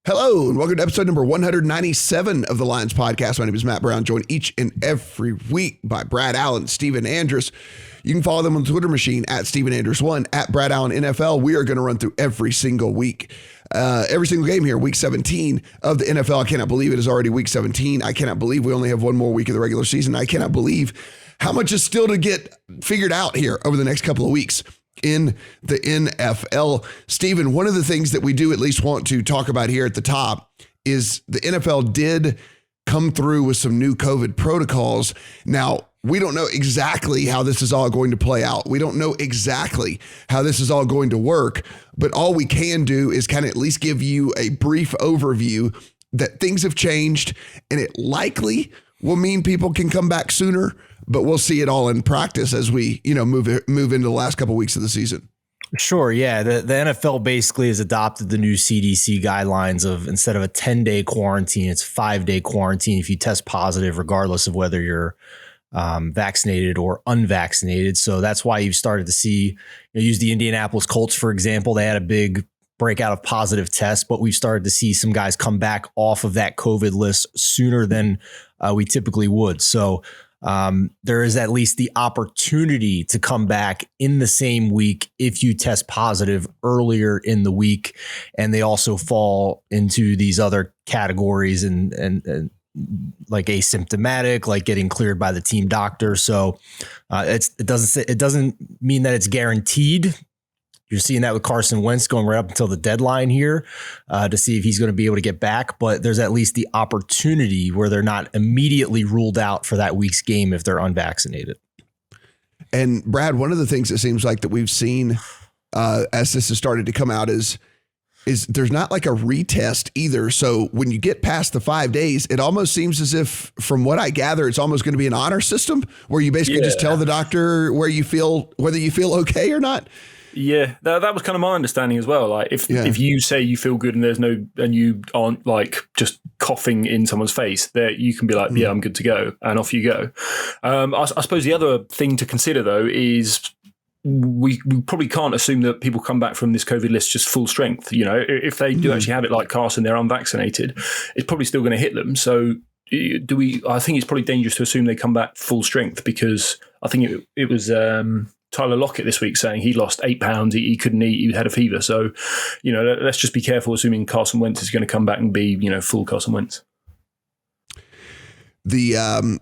Hello, and welcome to episode number 197 of the Lions Podcast. My name is Matt Brown, joined each and every week by Brad Allen, Stephen Andress. You can follow them on the Twitter machine at Stephen Andress1, at Brad Allen NFL. We are going to run through every single week, every single game here, week 17 of the NFL. I cannot believe it is already week 17. I cannot believe we only have one more week of the regular season. I cannot believe how much is still to get figured out here over the next couple of weeks in the NFL. Stephen, one of the things that we do at least want to talk about here at the top is the NFL did come through with some new COVID protocols. Now, we don't know exactly how this is all going to play out. We don't know exactly how this is all going to work, but all we can do is kind of at least give you a brief overview that things have changed, and it likely will mean people can come back sooner, but we'll see it all in practice as we, move into the last couple of weeks of the season. Sure. Yeah. The NFL basically has adopted the new CDC guidelines of instead of a 10-day quarantine, it's 5-day quarantine if you test positive, regardless of whether you're vaccinated or unvaccinated. So that's why you've started to see, use the Indianapolis Colts, for example. They had a big breakout of positive tests, but we've started to see some guys come back off of that COVID list sooner than we typically would. So there is at least the opportunity to come back in the same week if you test positive earlier in the week. And they also fall into these other categories and like asymptomatic, like getting cleared by the team doctor. So it doesn't mean that it's guaranteed. You're seeing that with Carson Wentz going right up until the deadline here to see if he's going to be able to get back. But there's at least the opportunity where they're not immediately ruled out for that week's game if they're unvaccinated. And Brad, one of the things it seems like that we've seen as this has started to come out is there's not like a retest either. So when you get past the 5 days, it almost seems as if, from what I gather, it's almost going to be an honor system where you basically just tell the doctor whether you feel okay or not. Yeah, that was kind of my understanding as well. Like if you say you feel good and you aren't like just coughing in someone's face, that you can be like, yeah, I'm good to go, and off you go. I suppose the other thing to consider though is we probably can't assume that people come back from this COVID list just full strength. If they do actually have it like Carson, they're unvaccinated, it's probably still going to hit them. So I think it's probably dangerous to assume they come back full strength, because I think it was Tyler Lockett this week saying he lost 8 pounds, he couldn't eat, he had a fever. So, let's just be careful assuming Carson Wentz is going to come back and be, full Carson Wentz. The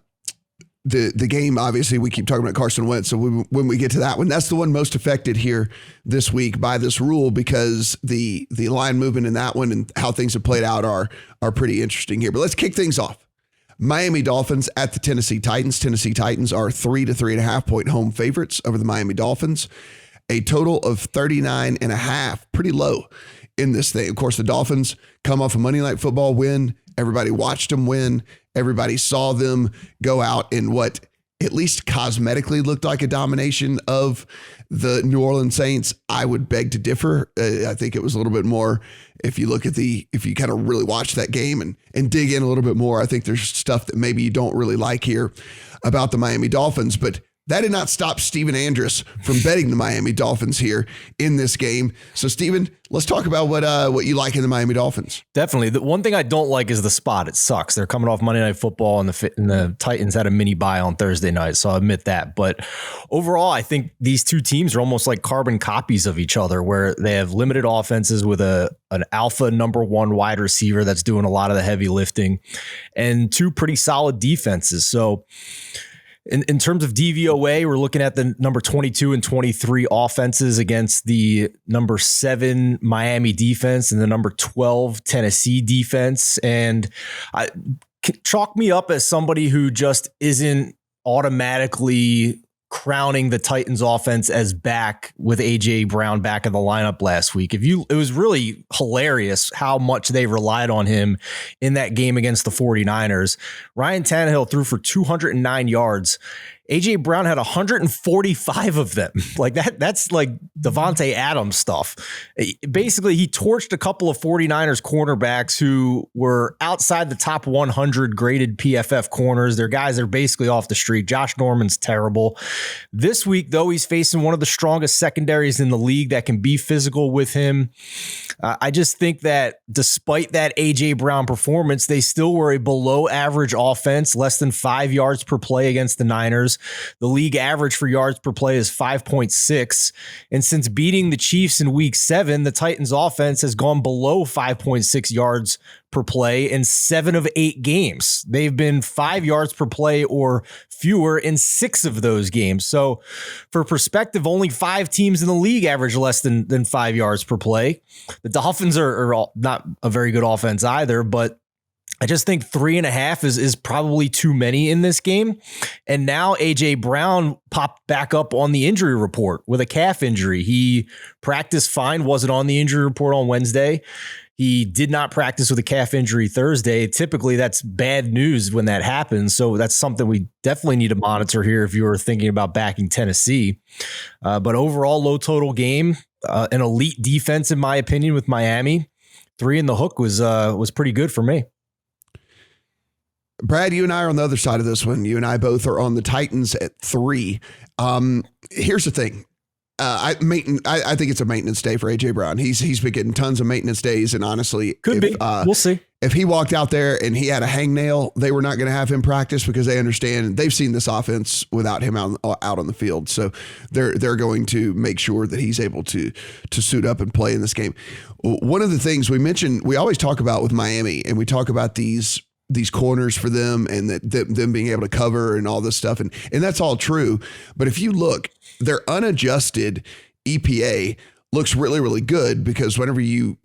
game, obviously, we keep talking about Carson Wentz. So when we get to that one, that's the one most affected here this week by this rule, because the line movement in that one and how things have played out are pretty interesting here. But let's kick things off. Miami Dolphins at the Tennessee Titans. Tennessee Titans are 3 to 3.5 point home favorites over the Miami Dolphins. A total of 39.5, pretty low in this thing. Of course, the Dolphins come off a Monday Night Football win. Everybody watched them win. Everybody saw them go out in what at least cosmetically looked like a domination of the New Orleans Saints. I would beg to differ. I think it was a little bit more, if you kind of really watch that game and dig in a little bit more, I think there's stuff that maybe you don't really like here about the Miami Dolphins, but that did not stop Stephen Andress from betting the Miami Dolphins here in this game. So, Stephen, let's talk about what you like in the Miami Dolphins. Definitely. The one thing I don't like is the spot. It sucks. They're coming off Monday Night Football, and the Titans had a mini bye on Thursday night, so I'll admit that. But overall, I think these two teams are almost like carbon copies of each other, where they have limited offenses with an alpha number one wide receiver that's doing a lot of the heavy lifting, and two pretty solid defenses. So, in terms of DVOA, we're looking at the number 22 and 23 offenses against the number 7 Miami defense and the number 12 Tennessee defense. And chalk me up as somebody who just isn't automatically crowning the Titans offense as back with AJ Brown back in the lineup last week. It was really hilarious how much they relied on him in that game against the 49ers. Ryan Tannehill threw for 209 yards AJ Brown had 145 of them. Like that's like Devontae Adams stuff. Basically, he torched a couple of 49ers cornerbacks who were outside the top 100 graded PFF corners. They're guys that are basically off the street. Josh Norman's terrible. This week, though, he's facing one of the strongest secondaries in the league that can be physical with him. I just think that despite that AJ Brown performance, they still were a below average offense, less than 5 yards per play against the Niners. The league average for yards per play is 5.6. And since beating the Chiefs in week 7, the Titans offense has gone below 5.6 yards per play in 7 of 8 games. They've been 5 yards per play or fewer in 6 of those games. So for perspective, only 5 teams in the league average less than 5 yards per play. The Dolphins are not a very good offense either, but I just think 3.5 is probably too many in this game. And now AJ Brown popped back up on the injury report with a calf injury. He practiced fine, wasn't on the injury report on Wednesday. He did not practice with a calf injury Thursday. Typically, that's bad news when that happens. So that's something we definitely need to monitor here if you were thinking about backing Tennessee. But overall, low total game, an elite defense, in my opinion, with Miami. 3 in the hook was pretty good for me. Brad, you and I are on the other side of this one. You and I both are on the Titans at 3. Here's the thing. I think it's a maintenance day for AJ Brown. He's been getting tons of maintenance days, and honestly, could be. We'll see. If he walked out there and he had a hangnail, they were not going to have him practice because they understand they've seen this offense without him out on the field. So they're going to make sure that he's able to suit up and play in this game. One of the things we always talk about with Miami, and we talk about these corners for them and them being able to cover and all this stuff. And that's all true. But if you look, their unadjusted EPA looks really, really good because whenever you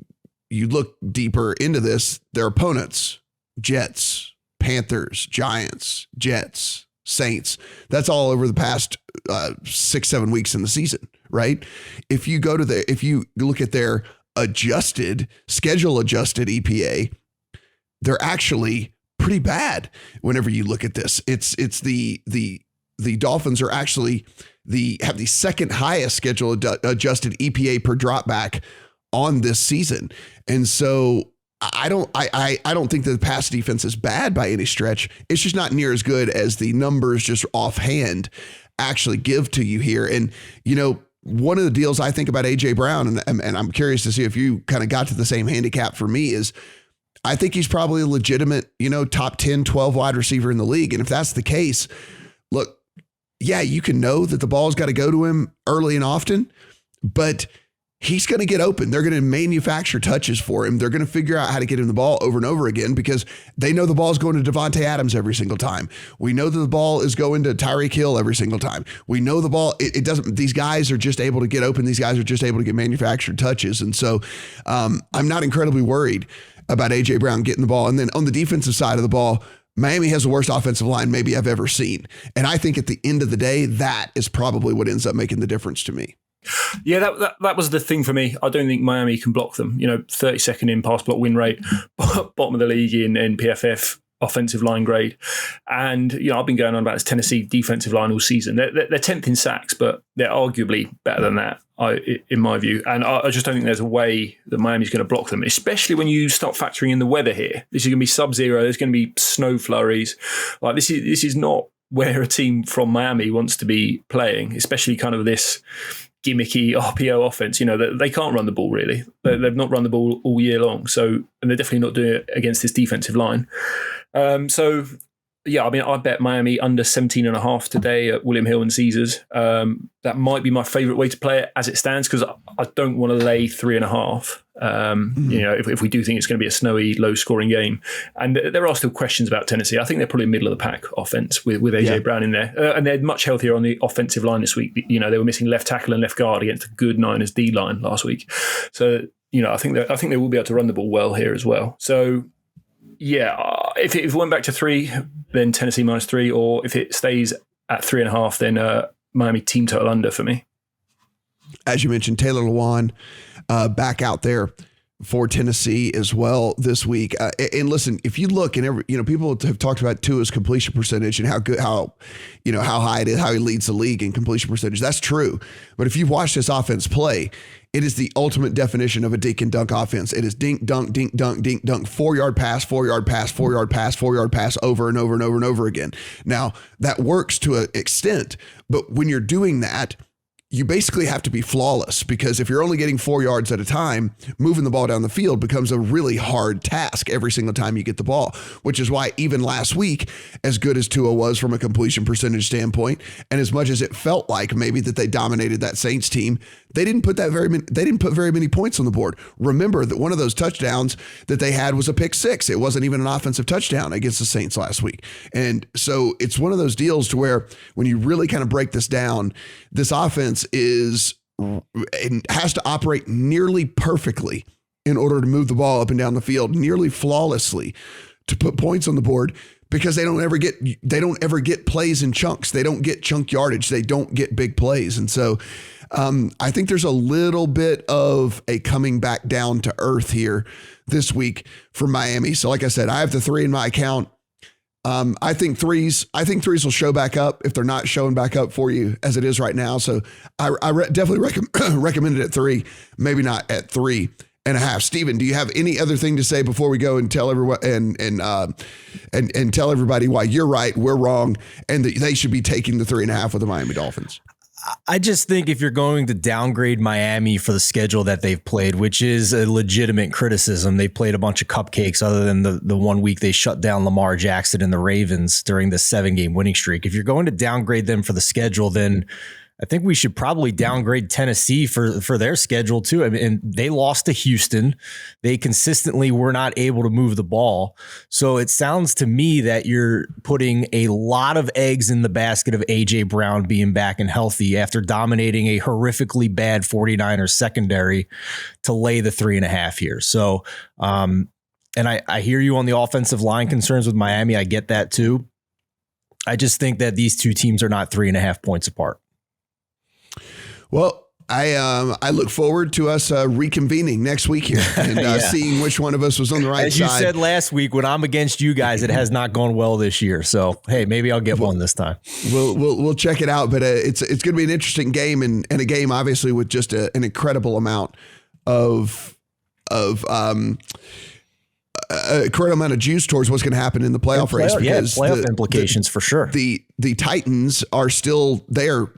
look deeper into this, their opponents, Jets, Panthers, Giants, Jets, Saints, that's all over the past 6-7 weeks in the season, right? If you look at their schedule adjusted EPA, they're actually pretty bad whenever you look at this. It's the Dolphins are actually have the second highest schedule adjusted EPA per dropback on this season. And so I don't think that the pass defense is bad by any stretch. It's just not near as good as the numbers just offhand actually give to you here. And, one of the deals I think about AJ Brown, and I'm curious to see if you kind of got to the same handicap for me, is I think he's probably a legitimate, top 10, 12 wide receiver in the league. And if that's the case, look, yeah, you can know that the ball's got to go to him early and often, but he's going to get open. They're going to manufacture touches for him. They're going to figure out how to get him the ball over and over again because they know the ball's going to Devontae Adams every single time. We know that the ball is going to Tyreek Hill every single time. We know the ball, it doesn't, these guys are just able to get open. These guys are just able to get manufactured touches. And so I'm not incredibly worried about AJ Brown getting the ball. And then on the defensive side of the ball, Miami has the worst offensive line maybe I've ever seen. And I think at the end of the day, that is probably what ends up making the difference to me. Yeah, that was the thing for me. I don't think Miami can block them. 32nd in pass block win rate, bottom of the league in PFF offensive line grade. And, I've been going on about this Tennessee defensive line all season. They're 10th in sacks, but they're arguably better than that, in my view. And I just don't think there's a way that Miami's going to block them, especially when you start factoring in the weather here. This is going to be sub-zero. There's going to be snow flurries. Like this is not where a team from Miami wants to be playing, especially kind of this gimmicky RPO offense. They can't run the ball really. They've not run the ball all year long. So, and they're definitely not doing it against this defensive line. I bet Miami under 17.5 today at William Hill and Caesars. That might be my favorite way to play it as it stands because I don't want to lay 3.5. If we do think it's going to be a snowy, low-scoring game, and there are still questions about Tennessee. I think they're probably middle of the pack offense with AJ Brown in there, and they're much healthier on the offensive line this week. They were missing left tackle and left guard against a good Niners D line last week, so I think they will be able to run the ball well here as well. So. Yeah, if it went back to 3, then Tennessee -3, or if it stays at 3.5, then Miami team total under for me. As you mentioned, Taylor Lewan back out there. for Tennessee as well this week. And listen, if you look and people have talked about Tua's completion percentage and how high it is, how he leads the league in completion percentage. That's true. But if you've watched this offense play, it is the ultimate definition of a dink and dunk offense. It is dink, dunk, 4-yard pass, 4-yard pass, 4-yard pass, 4-yard pass over and over and over and over again. Now that works to an extent, but when you're doing that, you basically have to be flawless, because if you're only getting 4 yards at a time, moving the ball down the field becomes a really hard task every single time you get the ball, which is why even last week, as good as Tua was from a completion percentage standpoint, and as much as it felt like maybe that they dominated that Saints team, they didn't put very many points on the board. Remember that one of those touchdowns that they had was a pick six. It wasn't even an offensive touchdown against the Saints last week. And so it's one of those deals to where when you really kind of break this down, this offense has to operate nearly perfectly in order to move the ball up and down the field, nearly flawlessly to put points on the board, because they don't ever get plays in chunks. They don't get chunk yardage. They don't get big plays. And so I think there's a little bit of a coming back down to earth here this week for Miami. So like I said, I have the 3 in my account. I think threes will show back up if they're not showing back up for you as it is right now. So I definitely recommend it at 3, maybe not at 3.5. Steven, do you have any other thing to say before we go and tell everyone and tell everybody why you're right, we're wrong, and that they should be taking the 3.5 with the Miami Dolphins? I just think if you're going to downgrade Miami for the schedule that they've played, which is a legitimate criticism, they played a bunch of cupcakes other than the 1 week they shut down Lamar Jackson and the Ravens during the 7-game winning streak. If you're going to downgrade them for the schedule, then I think we should probably downgrade Tennessee for their schedule too. I mean, and they lost to Houston. They consistently were not able to move the ball. So it sounds to me that you're putting a lot of eggs in the basket of A.J. Brown being back and healthy after dominating a horrifically bad 49ers secondary to lay the 3.5 here. So, and I hear you on the offensive line concerns with Miami. I get that too. I just think that these two teams are not 3.5 points apart. Well, I look forward to us reconvening next week here and seeing which one of us was on the right side. As you said last week, when I'm against you guys, it has not gone well this year. So, hey, maybe I'll get one this time. We'll check it out. But it's going to be an interesting game and a game, obviously, with just an incredible amount of a incredible amount of juice towards what's going to happen in the playoff race. Because playoff implications for sure. The Titans are still there.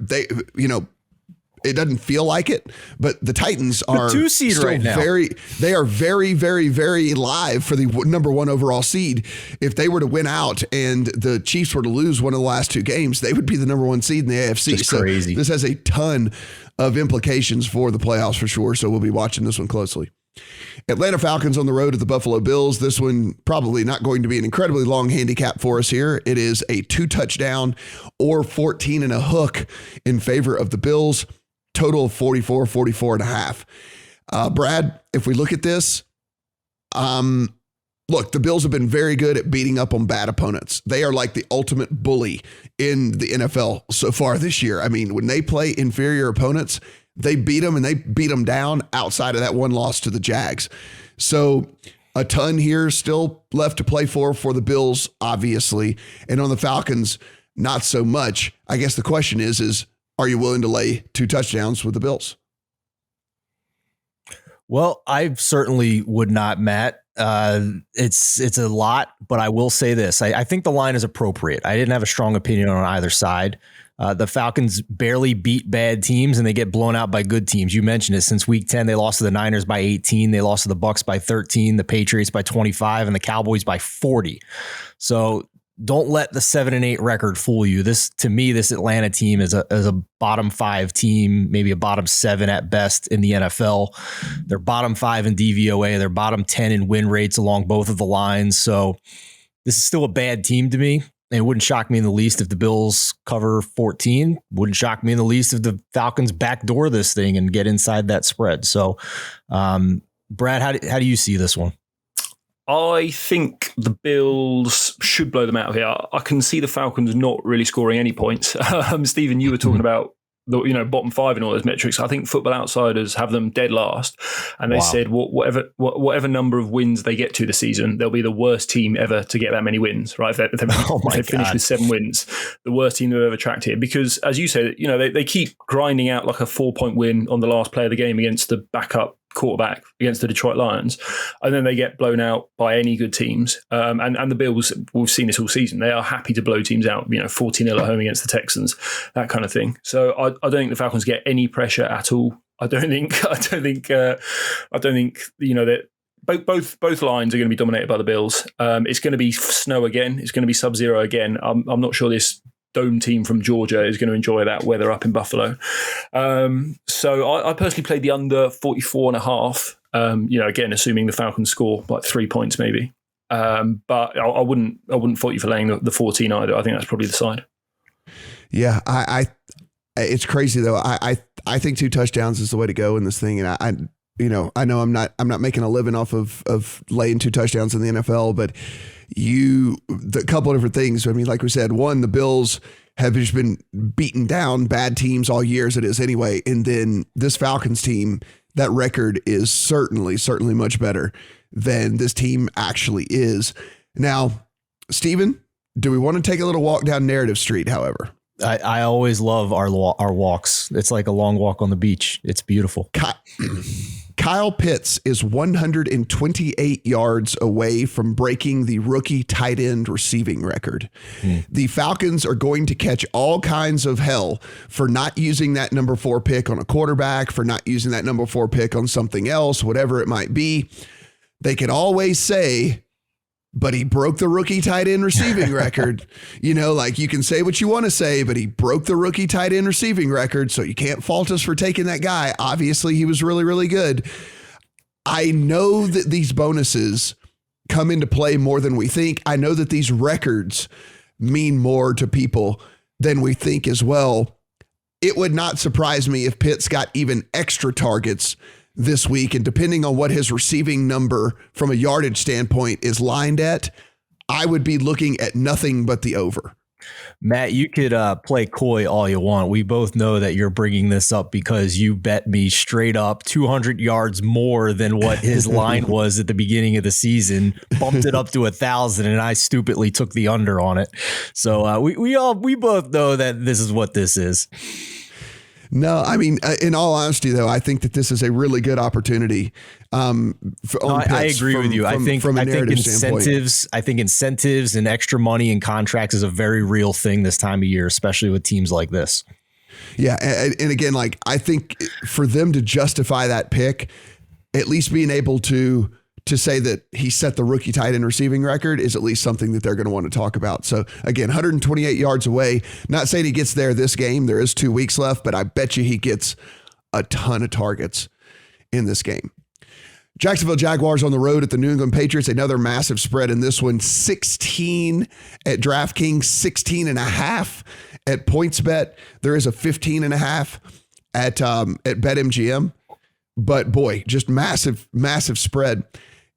It doesn't feel like it, but the Titans are the 2 seed still right now. They are very, very, very live for the number 1 overall seed. If they were to win out and the Chiefs were to lose one of the last 2 games, they would be the number 1 seed in the AFC. That's crazy. This has a ton of implications for the playoffs for sure. So we'll be watching this one closely. Atlanta Falcons on the road to the Buffalo Bills. This one probably not going to be an incredibly long handicap for us here. It is a 2 touchdown or 14 and a hook in favor of the Bills. Total of 44.5. Brad, if we look at this, look, the Bills have been very good at beating up on bad opponents. They are like the ultimate bully in the NFL so far this year. I mean, when they play inferior opponents, they beat them and they beat them down outside of that one loss to the Jags. So a ton here still left to play for the Bills, obviously. And on the Falcons, not so much. I guess the question is are you willing to lay 2 touchdowns with the Bills? Well, I certainly would not, Matt. It's a lot, but I will say this. I think the line is appropriate. I didn't have a strong opinion on either side. The Falcons barely beat bad teams and they get blown out by good teams. You mentioned it. Since week 10, they lost to the Niners by 18. They lost to the Bucs by 13, the Patriots by 25, and the Cowboys by 40. So don't let the 7-8 record fool you. This Atlanta team is a bottom 5 team, maybe a bottom 7 at best in the NFL. They're bottom 5 in DVOA. They're bottom 10 in win rates along both of the lines. So this is still a bad team to me. It wouldn't shock me in the least if the Bills cover 14. Wouldn't shock me in the least if the Falcons backdoor this thing and get inside that spread. So, Brad, how do you see this one? I think the Bills should blow them out here. I can see the Falcons not really scoring any points. Stephen, you were talking about bottom 5 in all those metrics. I think Football Outsiders have them dead last, and they said whatever number of wins they get to the season, they'll be the worst team ever to get that many wins. Right? If they finish with 7 wins, the worst team they've ever tracked here. Because as you said, they keep grinding out like a 4-point win on the last play of the game against the backup quarterback against the Detroit Lions, and then they get blown out by any good teams. And the Bills, we've seen this all season. They are happy to blow teams out, 40-0 at home against the Texans, that kind of thing. So I don't think the Falcons get any pressure at all. I don't think that both lines are going to be dominated by the Bills. It's going to be snow again. It's going to be sub-zero again. I'm not sure this dome team from Georgia is going to enjoy that weather up in Buffalo. So I personally played the under 44.5. Again, assuming the Falcons score like 3 points maybe. But I wouldn't fault you for laying the 14 either. I think that's probably the side. Yeah, it's crazy though. I think 2 touchdowns is the way to go in this thing, and I know I'm not making a living off of laying 2 touchdowns in the NFL, but the couple of different things. I mean, like we said, one, the Bills have just been beaten down bad teams all year as it is anyway. And then this Falcons team, that record is certainly much better than this team actually is. Now, Steven, do we want to take a little walk down Narrative Street, however? I always love our walks. It's like a long walk on the beach. It's beautiful. Kyle Pitts is 128 yards away from breaking the rookie tight end receiving record. The Falcons are going to catch all kinds of hell for not using that number 4 pick on a quarterback, for not using that number 4 pick on something else, whatever it might be. They can always say, but he broke the rookie tight end receiving record. You can say what you want to say, but he broke the rookie tight end receiving record. So you can't fault us for taking that guy. Obviously, he was really, really good. I know that these bonuses come into play more than we think. I know that these records mean more to people than we think as well. It would not surprise me if Pitts got even extra targets this week, and depending on what his receiving number from a yardage standpoint is lined at, I would be looking at nothing but the over. Matt, you could play coy all you want. We both know that you're bringing this up because you bet me straight up 200 yards more than what his line was at the beginning of the season, bumped it up to 1,000, and I stupidly took the under on it. So we both know that this is what this is. No, I mean, in all honesty, though, I think that this is a really good opportunity. I agree with you. I think incentives and extra money and contracts is a very real thing this time of year, especially with teams like this. Yeah. And again, I think for them to justify that pick, at least being able to say that he set the rookie tight end receiving record is at least something that they're going to want to talk about. So again, 128 yards away, not saying he gets there this game. There is 2 weeks left, but I bet you he gets a ton of targets in this game. Jacksonville Jaguars on the road at the New England Patriots. Another massive spread in this one. 16 at DraftKings, 16.5 at PointsBet. There is a 15.5 at BetMGM. But boy, just massive spread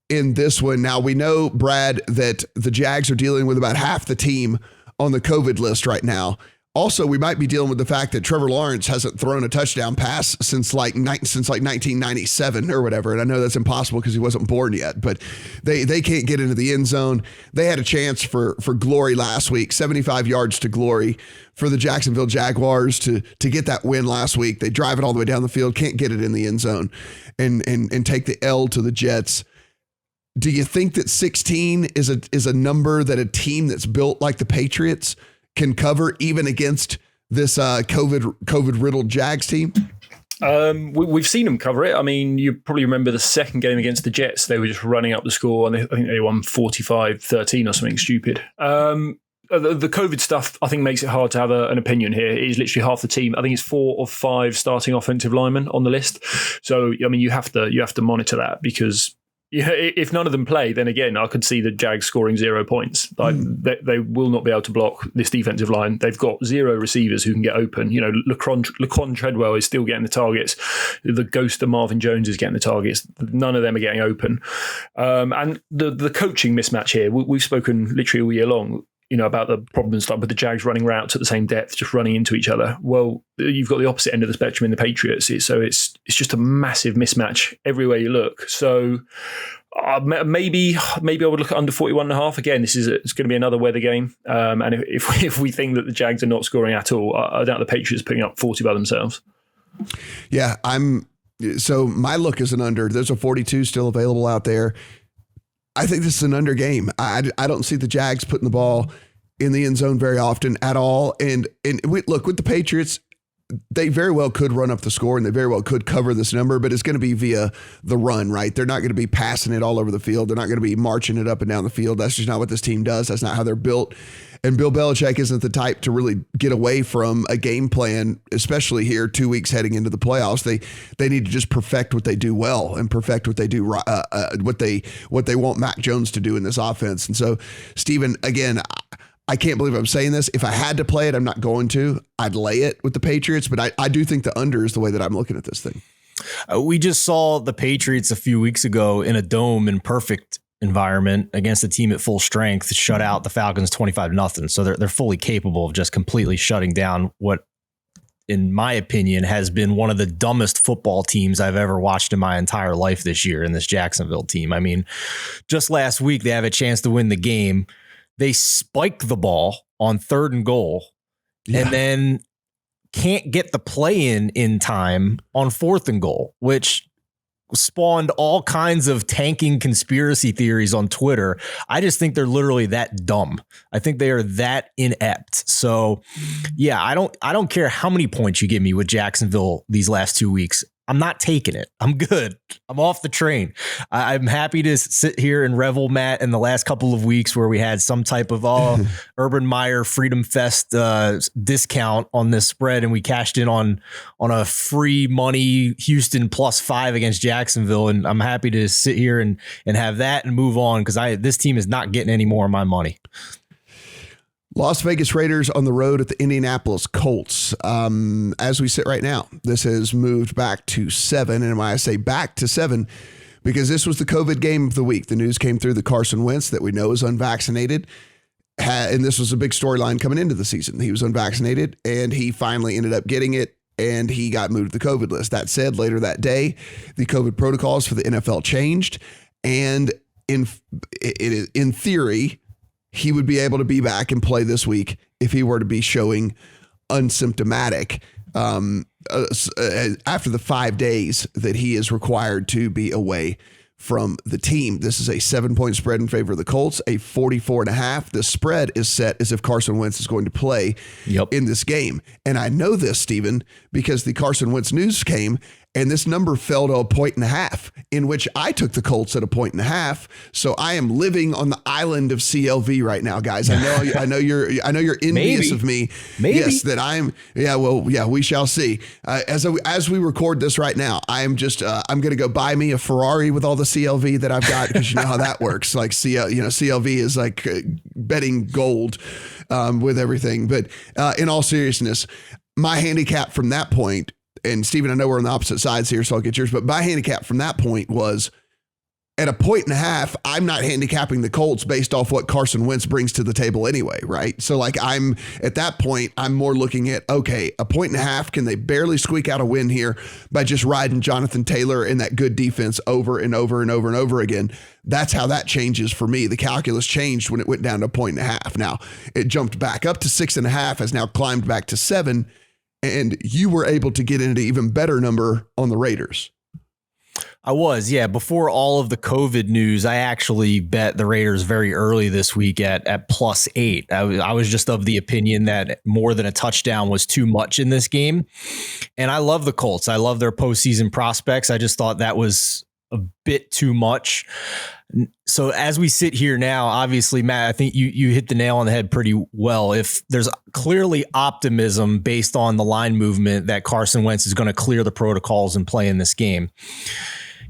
in this one. Now we know, Brad, that the Jags are dealing with about half the team on the COVID list right now. Also, we might be dealing with the fact that Trevor Lawrence hasn't thrown a touchdown pass since 1997 or whatever. And I know that's impossible because he wasn't born yet, but they can't get into the end zone. They had a chance for glory last week, 75 yards to glory for the Jacksonville Jaguars to get that win last week. They drive it all the way down the field, can't get it in the end zone and take the L to the Jets. Do you think that 16 is a number that a team that's built like the Patriots can cover even against this COVID riddled Jags team? We've seen them cover it. I mean, you probably remember the second game against the Jets. They were just running up the score, and I think they won 45-13 or something stupid. The COVID stuff, I think, makes it hard to have an opinion here. It is literally half the team. I think it's 4 or 5 starting offensive linemen on the list. So, I mean, you have to monitor that because if none of them play, then again, I could see the Jags scoring 0 points. Like they will not be able to block this defensive line. They've got 0 receivers who can get open. Laquan Treadwell is still getting the targets. The ghost of Marvin Jones is getting the targets. None of them are getting open. And the coaching mismatch here, we've spoken literally all year long. about the problems like with the Jags running routes at the same depth, just running into each other. Well, you've got the opposite end of the spectrum in the Patriots. So it's just a massive mismatch everywhere you look. So maybe I would look at under 41.5. Again, it's going to be another weather game. And if we think that the Jags are not scoring at all, I doubt the Patriots are putting up 40 by themselves. Yeah, so my look is an under. There's a 42 still available out there. I think this is an under game. I don't see the Jags putting the ball in the end zone very often at all. And look, with the Patriots, they very well could run up the score and they very well could cover this number, but it's going to be via the run, right? They're not going to be passing it all over the field. They're not going to be marching it up and down the field. That's just not what this team does. That's not how they're built. And Bill Belichick isn't the type to really get away from a game plan, especially here 2 weeks heading into the playoffs. They need to just perfect what they do well and perfect what they do, what they want Mac Jones to do in this offense. And so, Stephen, again, I can't believe I'm saying this. If I had to play it, I'm not going to. I'd lay it with the Patriots, but I do think the under is the way that I'm looking at this thing. We just saw the Patriots a few weeks ago in a dome in perfect environment against a team at full strength, shut out the Falcons 25-0. So they're fully capable of just completely shutting down what, in my opinion, has been one of the dumbest football teams I've ever watched in my entire life this year in this Jacksonville team. I mean, just last week, they have a chance to win the game. They spike the ball on 3rd and goal and then can't get the play in time on 4th and goal, which spawned all kinds of tanking conspiracy theories on Twitter. I just think they're literally that dumb. I think they are that inept. So yeah, I don't care how many points you give me with Jacksonville these last 2 weeks. I'm not taking it. I'm good. I'm off the train. I'm happy to sit here and revel, Matt, in the last couple of weeks where we had some type of Urban Meyer Freedom Fest discount on this spread, and we cashed in on a free money Houston +5 against Jacksonville. And I'm happy to sit here and have that and move on because this team is not getting any more of my money. Las Vegas Raiders on the road at the Indianapolis Colts. As we sit right now, this has moved back to 7. And when I say back to 7, because this was the COVID game of the week. The news came through that Carson Wentz, that we know is unvaccinated, and this was a big storyline coming into the season. He was unvaccinated, and he finally ended up getting it, and he got moved to the COVID list. That said, later that day, the COVID protocols for the NFL changed, and in theory, he would be able to be back and play this week if he were to be showing unsymptomatic after the 5 days that he is required to be away from the team. This is a 7-point spread in favor of the Colts, a 44.5. The spread is set as if Carson Wentz is going to play in this game. And I know this, Stephen, because the Carson Wentz news came and this number fell to 1.5, in which I took the Colts at 1.5. So I am living on the island of CLV right now, guys. I know you're envious of me. Maybe. Yes, that I'm. Yeah, well, yeah, we shall see. As we record this right now, I'm going to go buy me a Ferrari with all the CLV that I've got, because you know how that works. Like CLV is like betting gold with everything. But in all seriousness, my handicap from that point, and Stephen, I know we're on the opposite sides here, so I'll get yours, but my handicap from that point was at 1.5. I'm not handicapping the Colts based off what Carson Wentz brings to the table anyway, right? So like I'm at that point, I'm more looking at, okay, 1.5, can they barely squeak out a win here by just riding Jonathan Taylor and that good defense over and over and over and over again? That's how that changes for me. The calculus changed when it went down to 1.5. Now it jumped back up to 6.5, has now climbed back to 7. And you were able to get into an even better number on the Raiders. I was, yeah. Before all of the COVID news, I actually bet the Raiders very early this week at +8. I was just of the opinion that more than a touchdown was too much in this game. And I love the Colts. I love their postseason prospects. I just thought that was a bit too much. So as we sit here now, obviously, Matt, I think you hit the nail on the head pretty well. If there's clearly optimism based on the line movement that Carson Wentz is going to clear the protocols and play in this game.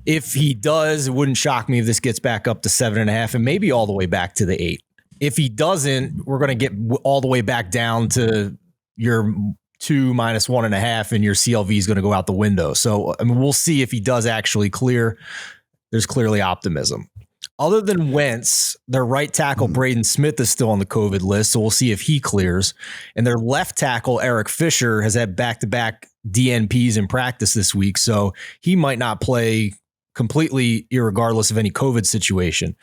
If he does, it wouldn't shock me if this gets back up to 7.5 and maybe all the way back to the 8. If he doesn't, we're going to get all the way back down to your 2 minus 1.5, and your CLV is going to go out the window. So I mean, we'll see if he does actually clear. There's clearly optimism. Other than Wentz, their right tackle, Braden Smith, is still on the COVID list, so we'll see if he clears. And their left tackle, Eric Fisher, has had back-to-back DNPs in practice this week, so he might not play completely irregardless of any COVID situation.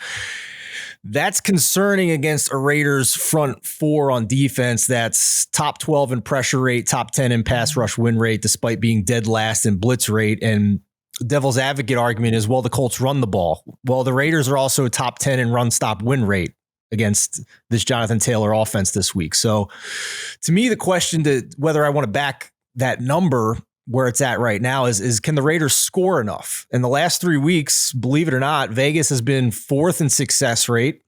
That's concerning against a Raiders front four on defense that's top 12 in pressure rate, top 10 in pass rush win rate, despite being dead last in blitz rate. And devil's advocate argument is, well, the Colts run the ball. Well, the Raiders are also top 10 in run stop win rate against this Jonathan Taylor offense this week. So to me, the question to whether I want to back that number where it's at right now is can the Raiders score enough? In the last 3 weeks, believe it or not, Vegas has been 4th in success rate.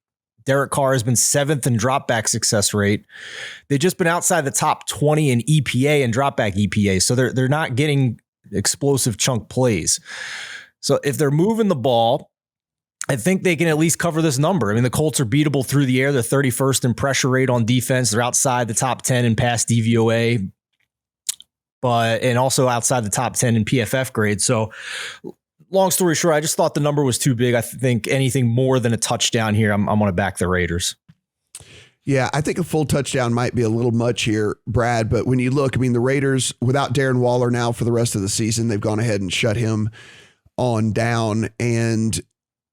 Derek Carr has been 7th in dropback success rate. They've just been outside the top 20 in EPA and dropback EPA. So they're not getting explosive chunk plays. So if they're moving the ball, I think they can at least cover this number. I mean, the Colts are beatable through the air. They're 31st in pressure rate on defense. They're outside the top 10 in pass DVOA, and also outside the top 10 in PFF grade. So long story short, I just thought the number was too big. I think anything more than a touchdown here, I'm going to back the Raiders. Yeah, I think a full touchdown might be a little much here, Brad. But when you look, I mean, the Raiders, without Darren Waller now for the rest of the season, they've gone ahead and shut him on down. And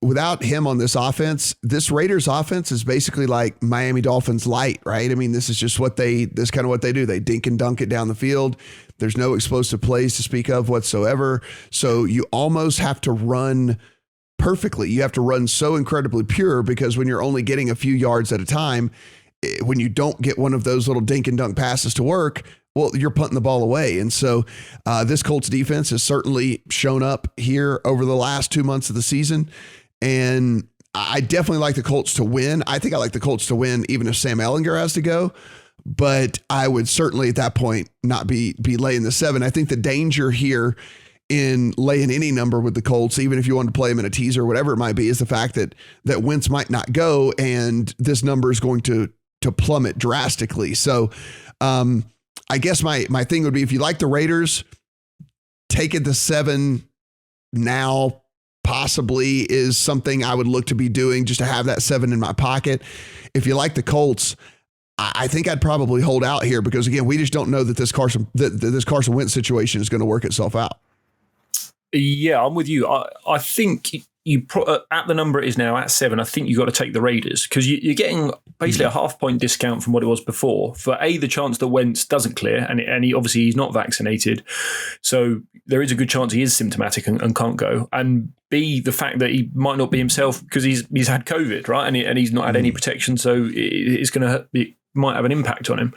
without him on this offense, this Raiders offense is basically like Miami Dolphins light, right? I mean, this is just this kind of what they do. They dink and dunk it down the field. There's no explosive plays to speak of whatsoever. So you almost have to run perfectly. You have to run so incredibly pure, because when you're only getting a few yards at a time, when you don't get one of those little dink and dunk passes to work, well, you're punting the ball away. And so this Colts defense has certainly shown up here over the last 2 months of the season. And I definitely like the Colts to win. I think I like the Colts to win even if Sam Ehlinger has to go. But I would certainly at that point not be laying the 7. I think the danger here in laying any number with the Colts, even if you want to play them in a teaser or whatever it might be, is the fact that Wentz might not go and this number is going to plummet drastically. So I guess my thing would be, if you like the Raiders, taking the 7 now possibly is something I would look to be doing, just to have that 7 in my pocket. If you like the Colts, I think I'd probably hold out here, because again, we just don't know that this Carson Wentz situation is going to work itself out. Yeah, I'm with you. I think you at the number it is now at 7. I think you've got to take the Raiders, because you're getting basically a half-point discount from what it was before for the chance that Wentz doesn't clear, and he's not vaccinated, so there is a good chance he is symptomatic and can't go, and B, the fact that he might not be himself because he's had COVID, right, and he's not had any protection, so it might have an impact on him.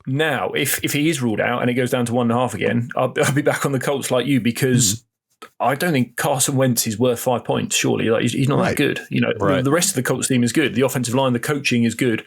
Now, if he is ruled out and it goes down to 1.5 again, I'll be back on the Colts like you, because I don't think Carson Wentz is worth 5 points, surely. Like, he's not that good. The rest of the Colts team is good. The offensive line, the coaching is good.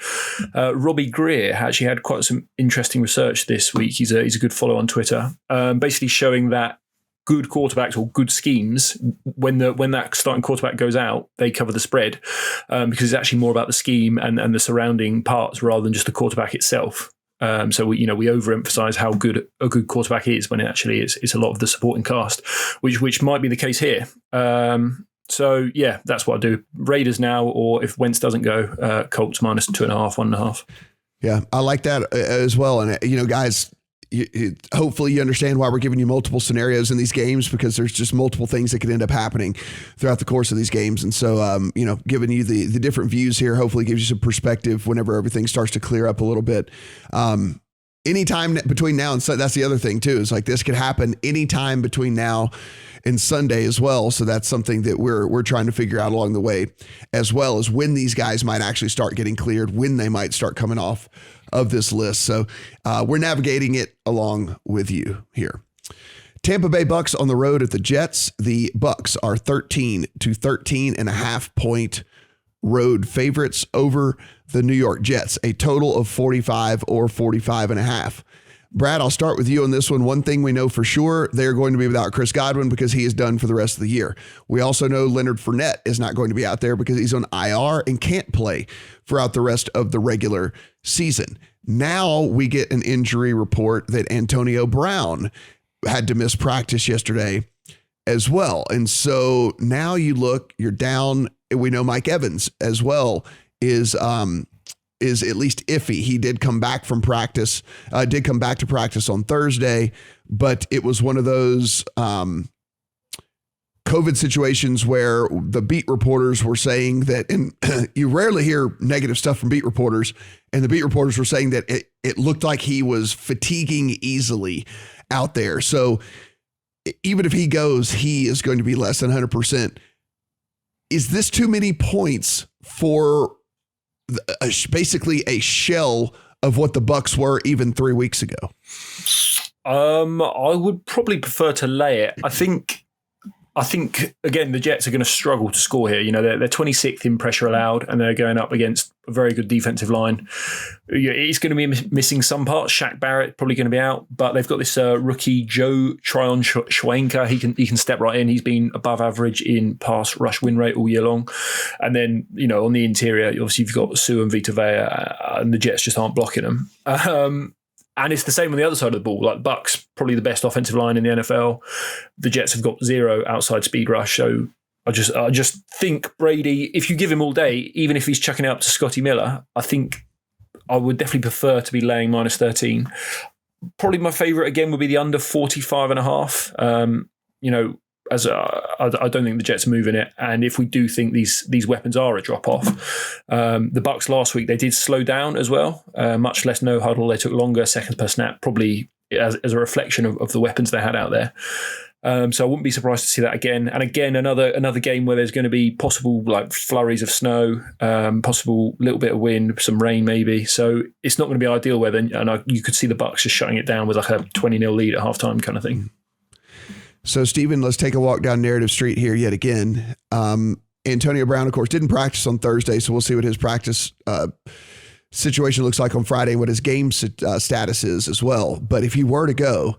Robbie Greer actually had quite some interesting research this week. He's a good follow on Twitter, basically showing that good quarterbacks or good schemes, when that starting quarterback goes out, they cover the spread, because it's actually more about the scheme and the surrounding parts rather than just the quarterback itself. So we overemphasize how good a good quarterback is, when it actually is a lot of the supporting cast, which might be the case here. So yeah, that's what I do. Raiders now, or if Wentz doesn't go, Colts minus 2.5, 1.5. Yeah, I like that as well. And guys, hopefully you understand why we're giving you multiple scenarios in these games, because there's just multiple things that could end up happening throughout the course of these games. And so, giving you the different views here, hopefully gives you some perspective whenever everything starts to clear up a little bit. Anytime between now and Sunday, that's the other thing too, is like this could happen anytime between now and Sunday as well. So that's something that we're trying to figure out along the way, as well as when these guys might actually start getting cleared, when they might start coming off of this list. So we're navigating it along with you here. Tampa Bay Bucs on the road at the Jets. The Bucs are 13 to 13.5 point road favorites over the New York Jets, a total of 45 or 45.5. Brad, I'll start with you on this one. One thing we know for sure, they're going to be without Chris Godwin because he is done for the rest of the year. We also know Leonard Fournette is not going to be out there because he's on IR and can't play throughout the rest of the regular season. Now we get an injury report that Antonio Brown had to miss practice yesterday as well. And so now you're down. We know Mike Evans as well is at least iffy. He did come back to practice on Thursday, but it was one of those COVID situations where the beat reporters were saying that, and you rarely hear negative stuff from beat reporters, and the beat reporters were saying that it looked like he was fatiguing easily out there. So even if he goes, he is going to be less than 100%. Is this too many points for basically a shell of what the Bucs were even 3 weeks ago? I would probably prefer to lay it. I think again, the Jets are going to struggle to score here. You know, they're 26th in pressure allowed, and they're going up against a very good defensive line. It's going to be missing some parts. Shaq Barrett probably going to be out, but they've got this rookie Joe Tryon-Shoyinka. He can step right in. He's been above average in pass rush win rate all year long. And then, you know, on the interior, obviously you've got Sue and Vita Vea, and the Jets just aren't blocking them. And it's the same on the other side of the ball. Like Bucs, probably the best offensive line in the NFL. The Jets have got 0 outside speed rush. So I just think Brady, if you give him all day, even if he's chucking it up to Scotty Miller, I think I would definitely prefer to be laying minus 13. Probably my favorite again would be the under 45.5. You know, I don't think the Jets are moving it, and if we do think these weapons are a drop off, the Bucs last week they did slow down as well, much less no huddle. They took longer seconds per snap, probably as a reflection of the weapons they had out there. So I wouldn't be surprised to see that again. And again, another game where there's going to be possible like flurries of snow, possible little bit of wind, some rain maybe. So it's not going to be ideal weather, and you could see the Bucs just shutting it down with like a 20-0 lead at halftime kind of thing. So, Stephen, let's take a walk down Narrative Street here yet again. Antonio Brown, of course, didn't practice on Thursday, so we'll see what his practice situation looks like on Friday, what his game status is as well. But if he were to go,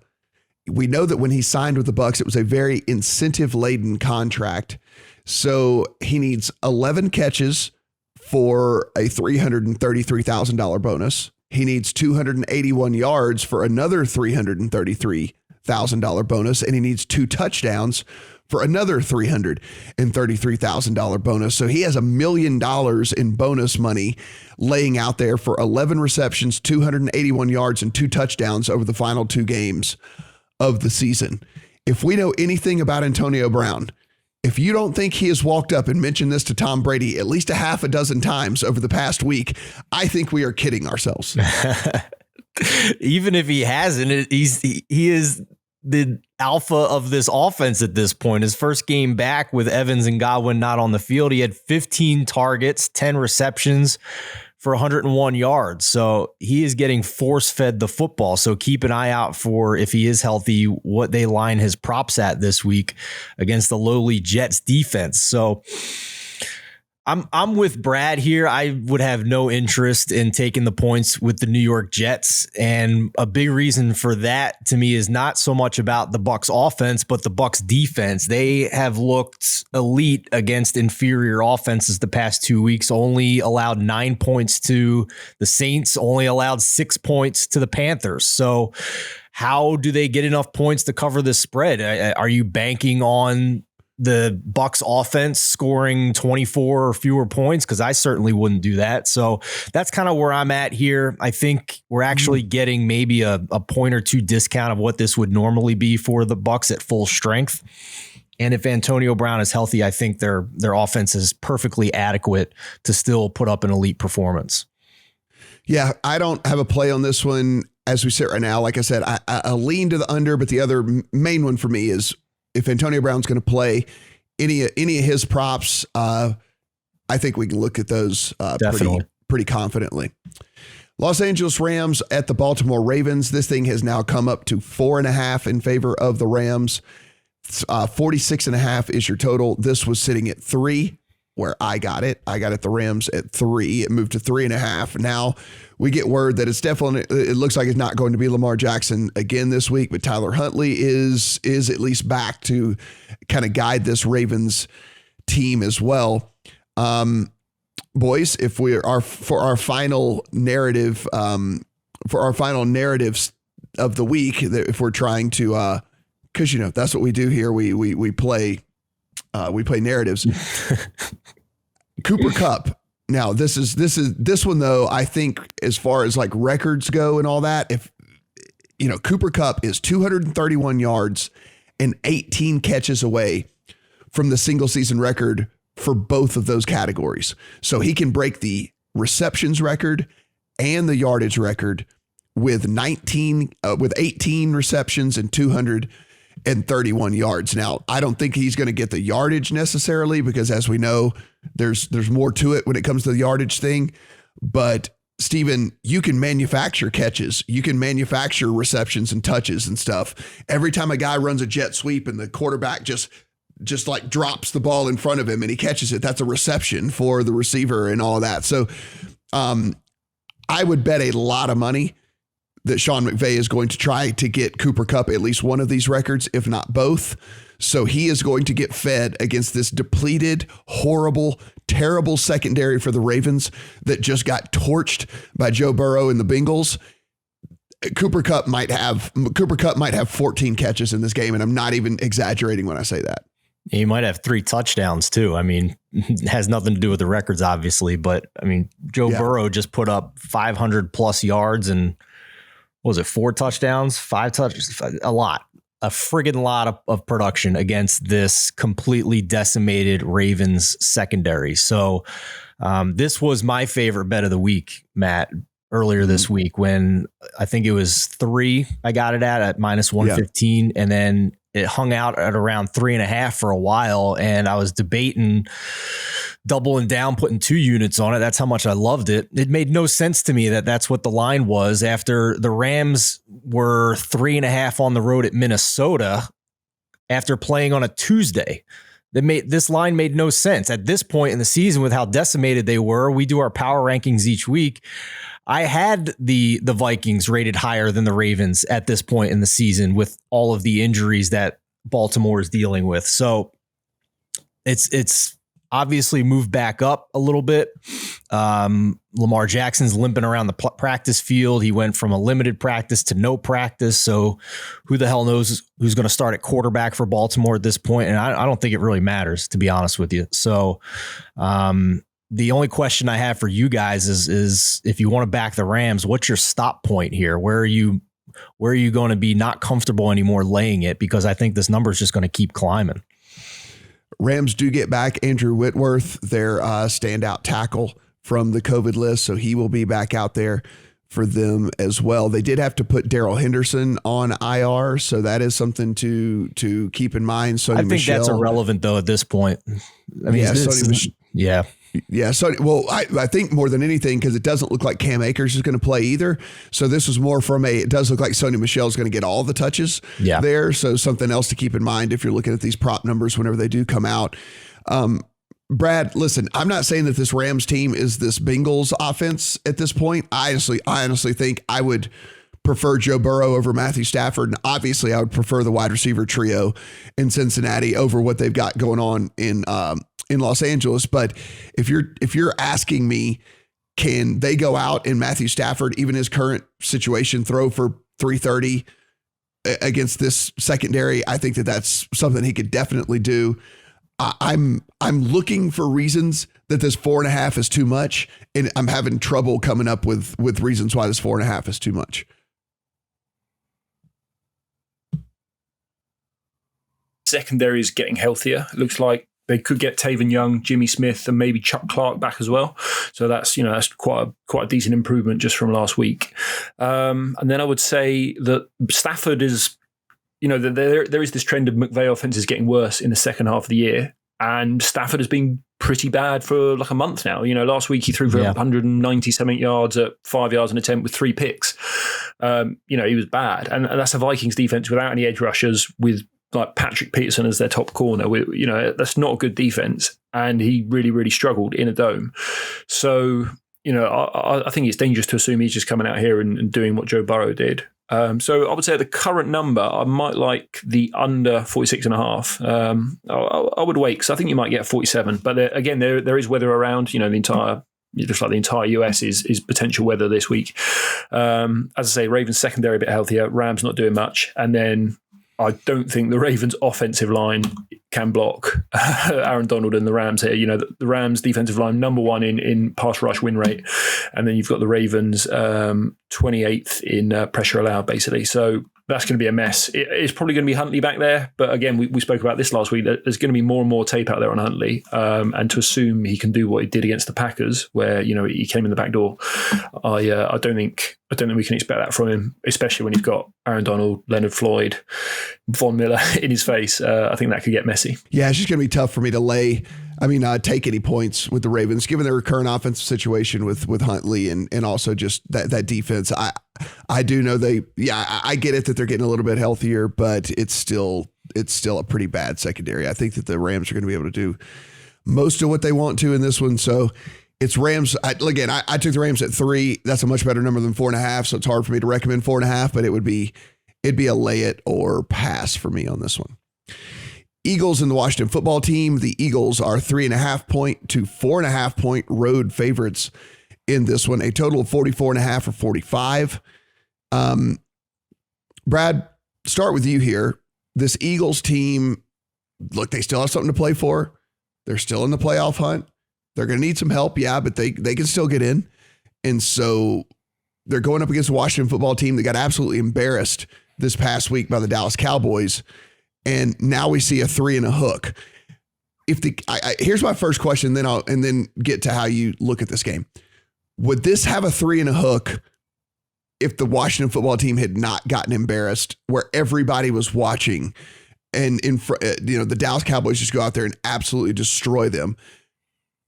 we know that when he signed with the Bucs, it was a very incentive-laden contract. So he needs 11 catches for a $333,000 bonus. He needs 281 yards for another $333,000 bonus, and he needs 2 touchdowns for another $333,000 bonus. So he has $1 million in bonus money laying out there for 11 receptions, 281 yards, and 2 touchdowns over the final 2 games of the season. If we know anything about Antonio Brown, if you don't think he has walked up and mentioned this to Tom Brady at least a half a dozen times over the past week, I think we are kidding ourselves. Even if he hasn't, he is the alpha of this offense at this point. His first game back with Evans and Godwin not on the field, he had 15 targets, 10 receptions for 101 yards. So he is getting force-fed the football. So keep an eye out for, if he is healthy, what they line his props at this week against the lowly Jets defense. So I'm with Brad here. I would have no interest in taking the points with the New York Jets. And a big reason for that to me is not so much about the Bucs offense, but the Bucs defense. They have looked elite against inferior offenses the past 2 weeks, only allowed 9 points to the Saints, only allowed 6 points to the Panthers. So how do they get enough points to cover this spread? Are you banking on the Bucs offense scoring 24 or fewer points? Because I certainly wouldn't do that. So that's kind of where I'm at here. I think we're actually getting maybe a point or 2 discount of what this would normally be for the Bucs at full strength. And if Antonio Brown is healthy, I think their offense is perfectly adequate to still put up an elite performance. Yeah, I don't have a play on this one as we sit right now. Like I said, I lean to the under, but the other main one for me is if Antonio Brown's going to play any of his props, I think we can look at those pretty confidently. Los Angeles Rams at the Baltimore Ravens. This thing has now come up to 4.5 in favor of the Rams. 46.5 is your total. This was sitting at 3 where I got it. I got it the Rams at 3. It moved to 3.5. Now we get word that it looks like it's not going to be Lamar Jackson again this week, but Tyler Huntley is at least back to kind of guide this Ravens team as well. Boys, if we are for our final narrative, for our final narratives of the week, if we're trying to because that's what we do here. We play narratives. Cooper Kupp. Now this one though. I think as far as like records go and all that, if Cooper Kupp is 231 yards and 18 catches away from the single season record for both of those categories. So he can break the receptions record and the yardage record with 18 receptions and 231 yards. Now, I don't think he's going to get the yardage necessarily because as we know, there's more to it when it comes to the yardage thing. But Steven, you can manufacture catches. You can manufacture receptions and touches and stuff. Every time a guy runs a jet sweep and the quarterback just like drops the ball in front of him and he catches it, that's a reception for the receiver and all of that. So I would bet a lot of money that Sean McVay is going to try to get Cooper Kupp at least one of these records, if not both. So he is going to get fed against this depleted, horrible, terrible secondary for the Ravens that just got torched by Joe Burrow and the Bengals. Cooper Kupp might have 14 catches in this game, and I'm not even exaggerating when I say that. He might have 3 touchdowns too. I mean, it has nothing to do with the records, obviously, but I mean, Joe Burrow just put up 500 plus yards and what was it, 4 touchdowns, 5 touchdowns, a friggin' lot of production against this completely decimated Ravens secondary. So this was my favorite bet of the week, Matt, earlier this week when I think it was 3. I got it at minus 115, and then it hung out at around 3.5 for a while. And I was debating doubling down, putting 2 units on it. That's how much I loved it. It made no sense to me that that's what the line was after the Rams were 3.5 on the road at Minnesota after playing on a Tuesday. This line made no sense at this point in the season with how decimated they were. We do our power rankings each week. I had the Vikings rated higher than the Ravens at this point in the season with all of the injuries that Baltimore is dealing with. So it's obviously moved back up a little bit. Lamar Jackson's limping around the practice field. He went from a limited practice to no practice. So who the hell knows who's going to start at quarterback for Baltimore at this point? And I don't think it really matters, to be honest with you. So the only question I have for you guys is if you want to back the Rams, what's your stop point here? Where are you going to be not comfortable anymore laying it? Because I think this number is just going to keep climbing. Rams do get back Andrew Whitworth, their standout tackle from the COVID list. So he will be back out there for them as well. They did have to put Darrell Henderson on IR. So that is something to keep in mind. I think that's irrelevant though at this point. I mean, Yeah. So, I think more than anything, because it doesn't look like Cam Akers is going to play either. So this was more from it does look like Sony Michel is going to get all the touches there. So something else to keep in mind if you're looking at these prop numbers whenever they do come out. Brad, listen, I'm not saying that this Rams team is this Bengals offense at this point. I honestly think I would prefer Joe Burrow over Matthew Stafford. And obviously I would prefer the wide receiver trio in Cincinnati over what they've got going on in Los Angeles. But if you're asking me, can they go out and Matthew Stafford, even his current situation, throw for 330 against this secondary? I think that that's something he could definitely do. I'm looking for reasons that this 4.5 is too much, and I'm having trouble coming up with reasons why this 4.5 is too much. Secondary is getting healthier. It looks like they could get Taven Young, Jimmy Smith, and maybe Chuck Clark back as well. So that's quite a decent improvement just from last week. And then I would say that Stafford is, there is this trend of McVay offenses getting worse in the second half of the year, and Stafford has been pretty bad for like a month now. Last week he threw for 190-something yards at 5 yards an attempt with 3 picks. He was bad, and that's a Vikings defense without any edge rushers with like Patrick Peterson as their top corner. That's not a good defense, and he really, really struggled in a dome. So, I think it's dangerous to assume he's just coming out here and doing what Joe Burrow did. So I would say at the current number, I might like the under 46.5. I would wait because I think you might get 47. But there is weather around. The entire US is potential weather this week. As I say, Ravens secondary a bit healthier. Rams not doing much, and then I don't think the Ravens' offensive line can block Aaron Donald and the Rams here. You know, the Rams' defensive line, number one in pass rush win rate. And then you've got the Ravens 28th in pressure allowed, basically. So that's going to be a mess. It's probably going to be Huntley back there. But again, we spoke about this last week. There's going to be more and more tape out there on Huntley. And to assume he can do what he did against the Packers, where, you know, he came in the back door, I don't think we can expect that from him, especially when you've got Aaron Donald, Leonard Floyd, Von Miller in his face. I think that could get messy. Yeah, it's just going to be tough for me to take any points with the Ravens, given their current offensive situation with Huntley and also just that defense. I do know I get it that they're getting a little bit healthier, but it's still a pretty bad secondary. I think that the Rams are going to be able to do most of what they want to in this one. So it's Rams. I took the Rams at 3. That's a much better number than 4.5. So it's hard for me to recommend 4.5, but it'd be a lay it or pass for me on this one. Eagles and the Washington football team. The Eagles are 3.5 point to 4.5 point road favorites in this one. A total of 44.5 or 45. Brad, start with you here. This Eagles team, look, they still have something to play for. They're still in the playoff hunt. They're going to need some help, yeah, but they can still get in. And so they're going up against the Washington football team that got absolutely embarrassed this past week by the Dallas Cowboys. And now we see a 3 and a hook. Here's my first question, then get to how you look at this game. Would this have a 3 and a hook if the Washington football team had not gotten embarrassed, where everybody was watching, and the Dallas Cowboys just go out there and absolutely destroy them?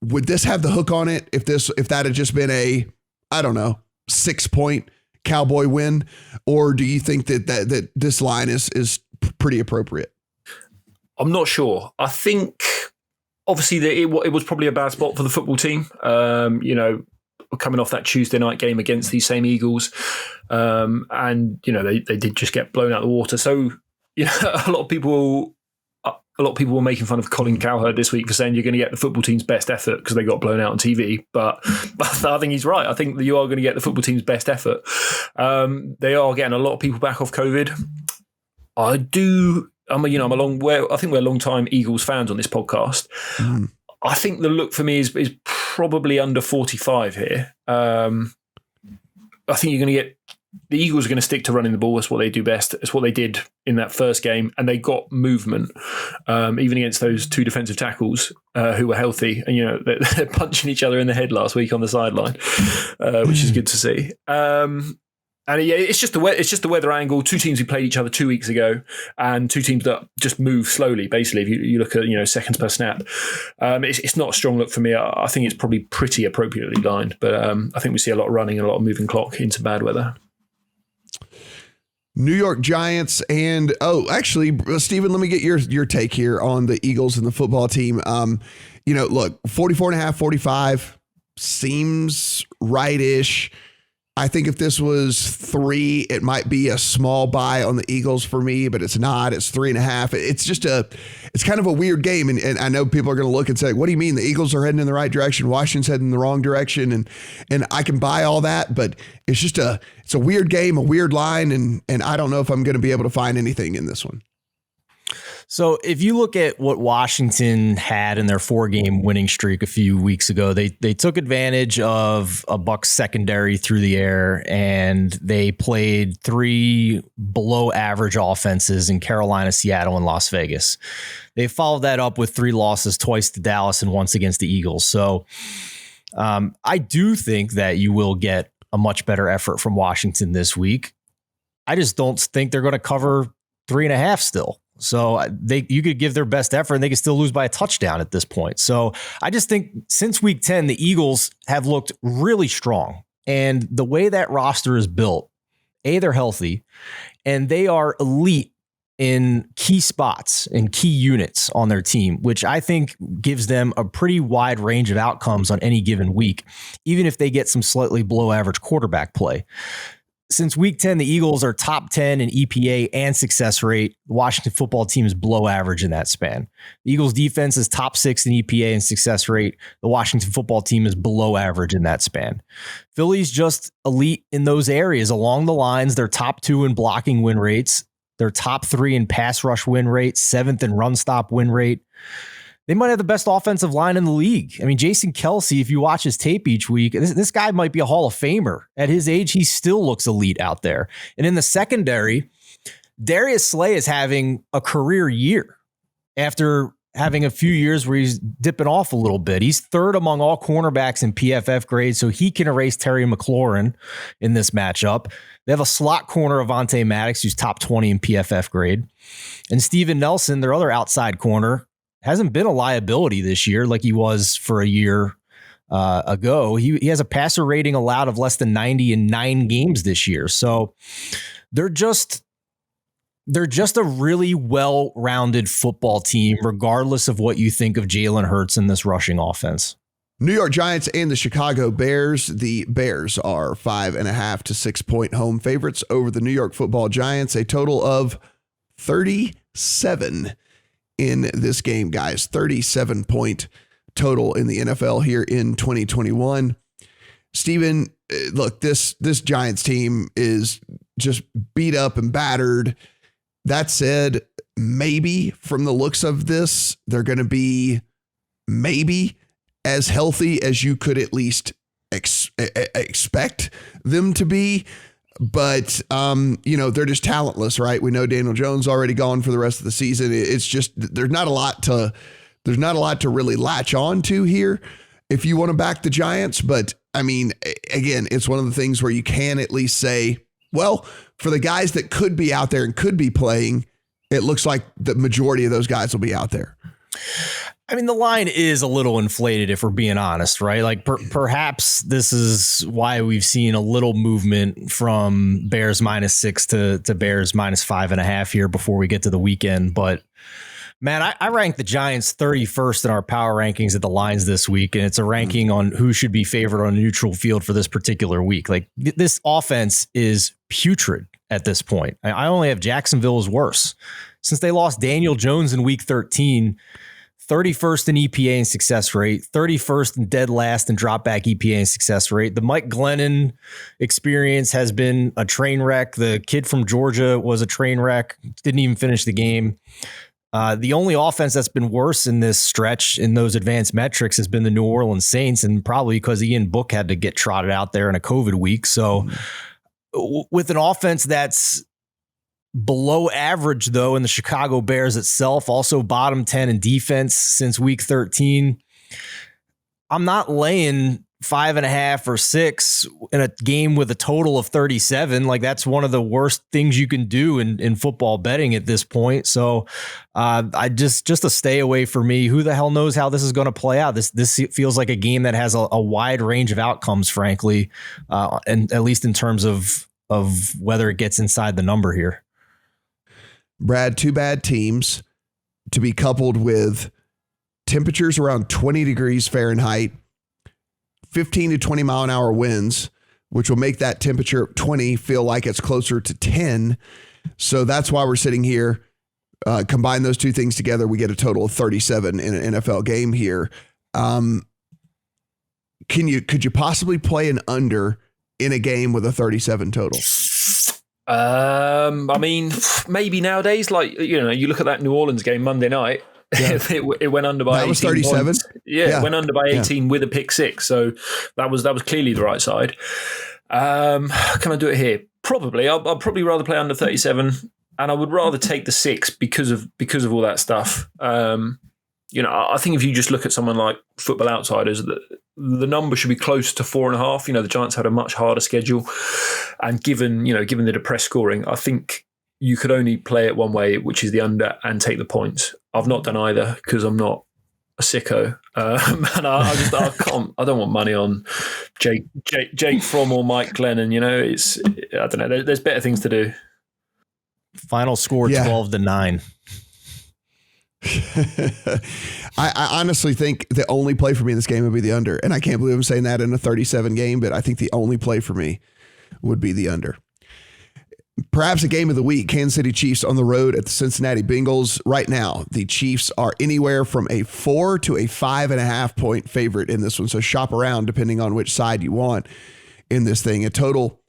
Would this have the hook on it if that had just been a, 6-point Cowboy win? Or do you think that this line is pretty appropriate? I'm not sure. I think obviously that it was probably a bad spot for the football team. Coming off that Tuesday night game against these same Eagles. And they did just get blown out of the water. So, a lot of people were making fun of Colin Cowherd this week for saying you're going to get the football team's best effort because they got blown out on TV. But I think he's right. I think that you are going to get the football team's best effort. They are getting a lot of people back off COVID. I think we're long-time Eagles fans on this podcast. Mm. I think the look for me is probably under 45 here. I think you're going to get the Eagles are going to stick to running the ball. That's what they do best. It's what they did in that first game, and they got movement even against those two defensive tackles who were healthy. And they're punching each other in the head last week on the sideline, which is good to see. And it's just the weather angle. Two teams who played each other 2 weeks ago, and two teams that just move slowly. Basically, if you look at seconds per snap, it's not a strong look for me. I think it's probably pretty appropriately lined, but I think we see a lot of running and a lot of moving clock into bad weather. New York Giants and actually, Stephen, let me get your take here on the Eagles and the football team. Look, 44.5, 45 seems right-ish. I think if this was 3, it might be a small buy on the Eagles for me, but it's not. It's 3.5. It's kind of a weird game. And I know people are going to look and say, what do you mean? The Eagles are heading in the right direction. Washington's heading in the wrong direction. And I can buy all that, but it's just it's a weird game, a weird line. And I don't know if I'm going to be able to find anything in this one. So if you look at what Washington had in their 4-game winning streak a few weeks ago, they took advantage of a Bucs secondary through the air, and they played 3 below average offenses in Carolina, Seattle, and Las Vegas. They followed that up with 3 losses, twice to Dallas and once against the Eagles. So I do think that you will get a much better effort from Washington this week. I just don't think they're going to cover 3.5 still. So you could give their best effort and they could still lose by a touchdown at this point. So I just think since week 10, the Eagles have looked really strong. And the way that roster is built, they're healthy and they are elite in key spots and key units on their team, which I think gives them a pretty wide range of outcomes on any given week, even if they get some slightly below average quarterback play. Since week 10, the Eagles are top 10 in EPA and success rate. The Washington football team is below average in that span. The Eagles defense is top 6 in EPA and success rate. The Washington football team is below average in that span. Philly's just elite in those areas along the lines. They're top 2 in blocking win rates. They're top 3 in pass rush win rate, 7th in run stop win rate. They might have the best offensive line in the league. I mean, Jason Kelce, if you watch his tape each week, this guy might be a Hall of Famer. At his age, he still looks elite out there. And in the secondary, Darius Slay is having a career year after having a few years where he's dipping off a little bit. He's 3rd among all cornerbacks in PFF grade, so he can erase Terry McLaurin in this matchup. They have a slot corner, Avonte Maddox, who's top 20 in PFF grade. And Steven Nelson, their other outside corner, hasn't been a liability this year like he was for a year ago. He has a passer rating allowed of less than 90 in 9 games this year. So they're just a really well-rounded football team, regardless of what you think of Jalen Hurts in this rushing offense. New York Giants and the Chicago Bears. The Bears are 5.5 to 6 point home favorites over the New York Football Giants. A total of 37 in this game, guys. 37-point total in the NFL here in 2021. Steven, look, this Giants team is just beat up and battered. That said, maybe from the looks of this, they're going to be maybe as healthy as you could at least expect them to be. But, they're just talentless, right? We know Daniel Jones already gone for the rest of the season. It's just, there's not a lot to really latch on to here if you want to back the Giants. But I mean, again, it's one of the things where you can at least say, well, for the guys that could be out there and could be playing, it looks like the majority of those guys will be out there. I mean, the line is a little inflated if we're being honest, right? Like perhaps this is why we've seen a little movement from Bears -6 to Bears -5.5 here before we get to the weekend. But man, I rank the Giants 31st in our power rankings at the lines this week, and it's a ranking on who should be favored on a neutral field for this particular week. Like this offense is putrid at this point. I only have Jacksonville as worse. Since they lost Daniel Jones in week 13, 31st in EPA and success rate, 31st in dead last in drop back EPA and success rate. The Mike Glennon experience has been a train wreck. The kid from Georgia was a train wreck, didn't even finish the game. The only offense that's been worse in this stretch in those advanced metrics has been the New Orleans Saints, and probably because Ian Book had to get trotted out there in a COVID week. So with an offense that's below average, though, in the Chicago Bears itself, also bottom 10 in defense since week 13, I'm not laying 5.5 or 6 in a game with a total of 37. Like that's one of the worst things you can do in football betting at this point. So I just a stay away for me. Who the hell knows how this is going to play out? This feels like a game that has a wide range of outcomes, frankly, and at least in terms of whether it gets inside the number here. Brad, 2 bad teams to be coupled with temperatures around 20 degrees Fahrenheit, 15 to 20 mile an hour winds, which will make that temperature 20 feel like it's closer to 10. So that's why we're sitting here. Combine those two things together, we get a total of 37 in an NFL game here. Could you possibly play an under in a game with a 37 total? I mean, maybe nowadays, like, you look at that New Orleans game Monday night, yeah. it went under by 18 That was 37? points. Yeah, it went under by 18 with a pick 6. So that was clearly the right side. Can I do it here? Probably. I'll probably rather play under 37, and I would rather take the 6 because of all that stuff. I think if you just look at someone like Football Outsiders, the number should be close to 4.5. The Giants had a much harder schedule, and given the depressed scoring, I think you could only play it one way, which is the under, and take the points. I've not done either because I'm not a sicko, and I can't. I don't want money on Jake Fromm or Mike Glennon. I don't know. There's better things to do. Final score 12-9. I honestly think the only play for me in this game would be the under. And I can't believe I'm saying that in a 37 game, but I think the only play for me would be the under. Perhaps a game of the week, Kansas City Chiefs on the road at the Cincinnati Bengals. Right now, the Chiefs are anywhere from a 4 to a 5.5 point favorite in this one. So shop around depending on which side you want in this thing. A total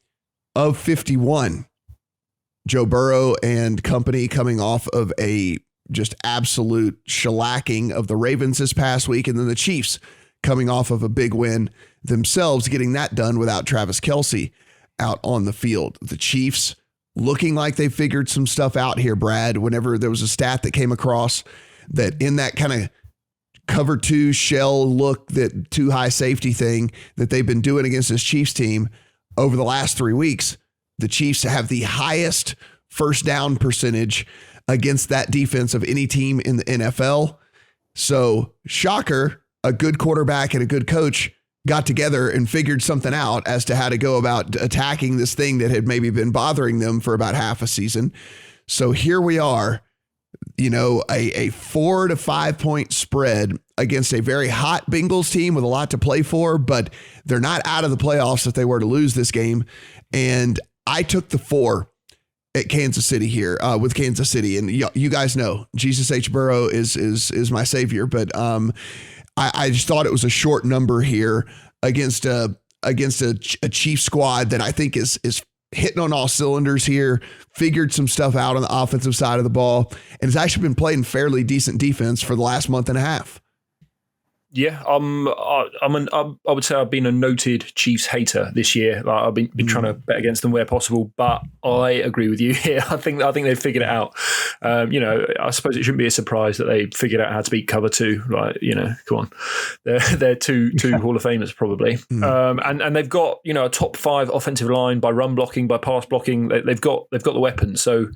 of 51 Joe Burrow and company coming off of a just absolute shellacking of the Ravens this past week, and then the Chiefs coming off of a big win themselves, getting that done without Travis Kelce out on the field. The Chiefs looking like they figured some stuff out here, Brad, whenever there was a stat that came across that in that kind of cover two shell look, that too high safety thing that they've been doing against this Chiefs team over the last 3 weeks, the Chiefs have the highest first down percentage against that defense of any team in the NFL. So shocker, a good quarterback and a good coach got together and figured something out as to how to go about attacking this thing that had maybe been bothering them for about half a season. So here we are, a 4 to 5 point spread against a very hot Bengals team with a lot to play for, but they're not out of the playoffs if they were to lose this game. And I took the 4 at Kansas City here with Kansas City. And you guys know Jesus H. Burrow is my savior, but I just thought it was a short number here against a Chiefs squad that I think is hitting on all cylinders here, figured some stuff out on the offensive side of the ball, and has actually been playing fairly decent defense for the last month and a half. Yeah, I would say I've been a noted Chiefs hater this year. Like, I've been trying to bet against them where possible, but I agree with you here. I think they've figured it out. I suppose it shouldn't be a surprise that they figured out how to beat cover 2. Right? Come on, they're two Hall of Famers probably, and they've got a top 5 offensive line by run blocking, by pass blocking. They've got the weapons. So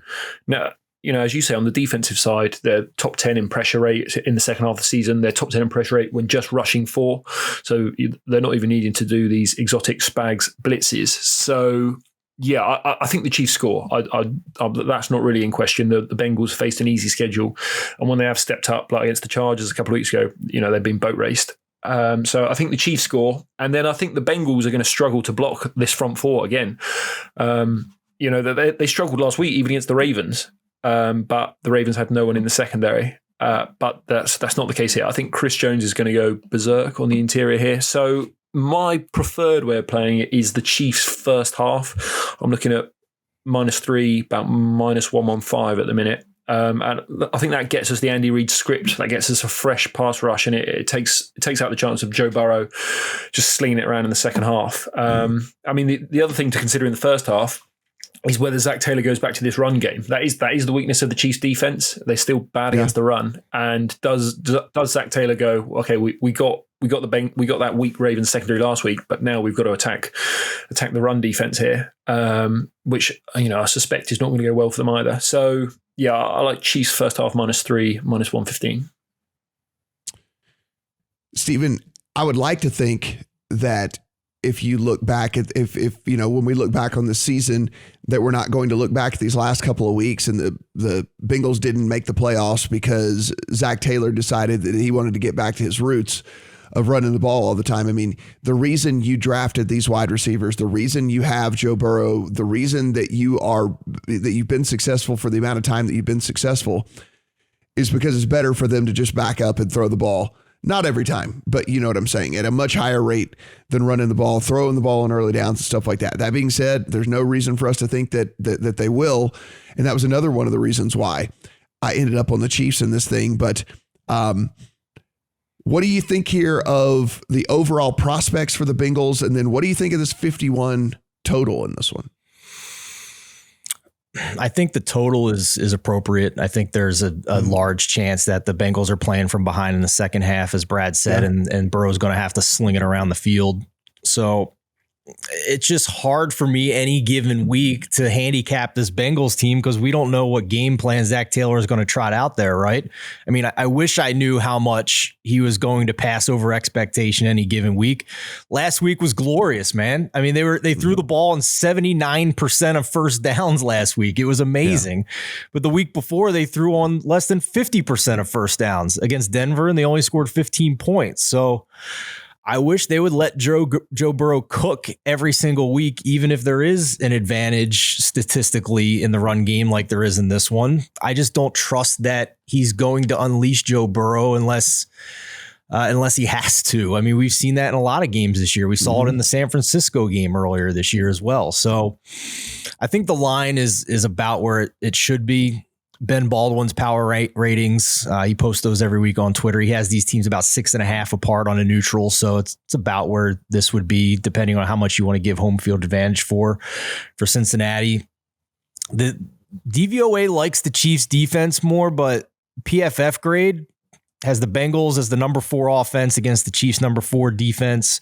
now, as you say, on the defensive side, they're top 10 in pressure rate in the second half of the season. They're top 10 in pressure rate when just rushing 4. So they're not even needing to do these exotic Spags blitzes. So, yeah, I think the Chiefs score. That's not really in question. The Bengals faced an easy schedule. And when they have stepped up, like against the Chargers a couple of weeks ago, they've been boat raced. So I think the Chiefs score. And then I think the Bengals are going to struggle to block this front 4 again. They struggled last week even against the Ravens. But the Ravens had no one in the secondary. But that's not the case here. I think Chris Jones is going to go berserk on the interior here. So my preferred way of playing it is the Chiefs first half. I'm looking at -3, about -115 at the minute. And I think that gets us the Andy Reid script. That gets us a fresh pass rush, and it takes out the chance of Joe Burrow just slinging it around in the second half. The other thing to consider in the first half is whether Zach Taylor goes back to this run game. That is the weakness of the Chiefs defense. They're still bad against the run. And does Zach Taylor go, okay, we got that weak Ravens secondary last week, but now we've got to attack the run defense here, which I suspect is not going to go well for them either. So yeah, I like Chiefs first half -3, -115. Stephen, I would like to think that if you look back at when we look back on the season, that we're not going to look back at these last couple of weeks and the Bengals didn't make the playoffs because Zach Taylor decided that he wanted to get back to his roots of running the ball all the time. I mean, the reason you drafted these wide receivers, the reason you have Joe Burrow, the reason that you've been successful for the amount of time that you've been successful is because it's better for them to just back up and throw the ball. Not every time, but you know what I'm saying, at a much higher rate than running the ball, throwing the ball in early downs and stuff like that. That being said, there's no reason for us to think that they will. And that was another one of the reasons why I ended up on the Chiefs in this thing. But what do you think here of the overall prospects for the Bengals? And then what do you think of this 51 total in this one? I think the total is appropriate. I think there's a large chance that the Bengals are playing from behind in the second half, as Brad said, and Burrow's going to have to sling it around the field. So it's just hard for me any given week to handicap this Bengals team because we don't know what game plan Zach Taylor is going to trot out there, right? I mean, I wish I knew how much he was going to pass over expectation any given week. Last week was glorious, man. I mean, they threw the ball on 79% of first downs last week. It was amazing. Yeah. But the week before, they threw on less than 50% of first downs against Denver, and they only scored 15 points. So I wish they would let Joe Burrow cook every single week, even if there is an advantage statistically in the run game like there is in this one. I just don't trust that he's going to unleash Joe Burrow unless he has to. I mean, we've seen that in a lot of games this year. We saw it in the San Francisco game earlier this year as well. So I think the line is about where it should be. Ben Baldwin's power ratings, he posts those every week on Twitter. He has these teams about 6.5 apart on a neutral. So it's about where this would be, depending on how much you want to give home field advantage for Cincinnati. The DVOA likes the Chiefs defense more, but PFF grade has the Bengals as the number 4 offense against the Chiefs' number 4 defense.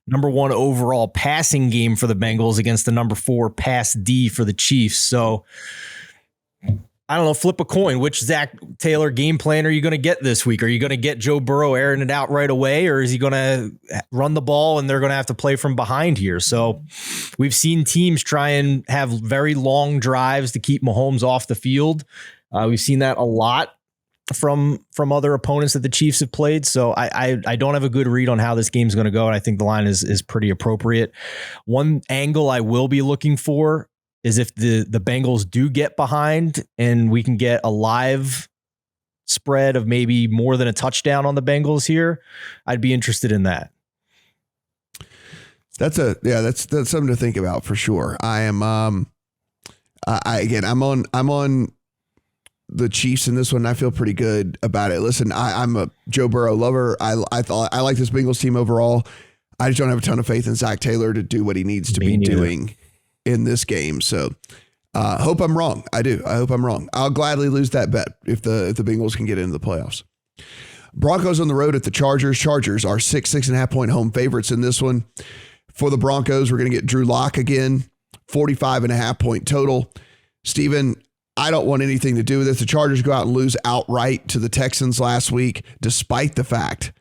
Number 1 overall passing game for the Bengals against the number 4 pass D for the Chiefs. So I don't know, flip a coin. Which Zach Taylor game plan are you going to get this week? Are you going to get Joe Burrow airing it out right away, or is he going to run the ball and they're going to have to play from behind here? So we've seen teams try and have very long drives to keep Mahomes off the field. We've seen that a lot from other opponents that the Chiefs have played. So I don't have a good read on how this game's going to go, and I think the line is pretty appropriate. One angle I will be looking for is if the Bengals do get behind and we can get a live spread of maybe more than a touchdown on the Bengals here, I'd be interested in that. That's something to think about for sure. I am I'm on the Chiefs in this one. I feel pretty good about it. Listen, I'm a Joe Burrow lover. I like this Bengals team overall. I just don't have a ton of faith in Zach Taylor to do what he needs to be doing in this game. So hope I'm wrong. I do. I hope I'm wrong. I'll gladly lose that bet if the Bengals can get into the playoffs. Broncos on the road at the Chargers. Chargers are 6.5 point home favorites in this one. For the Broncos, we're going to get Drew Lock again, 45.5 point total. Steven, I don't want anything to do with this. The Chargers go out and lose outright to the Texans last week, despite the fact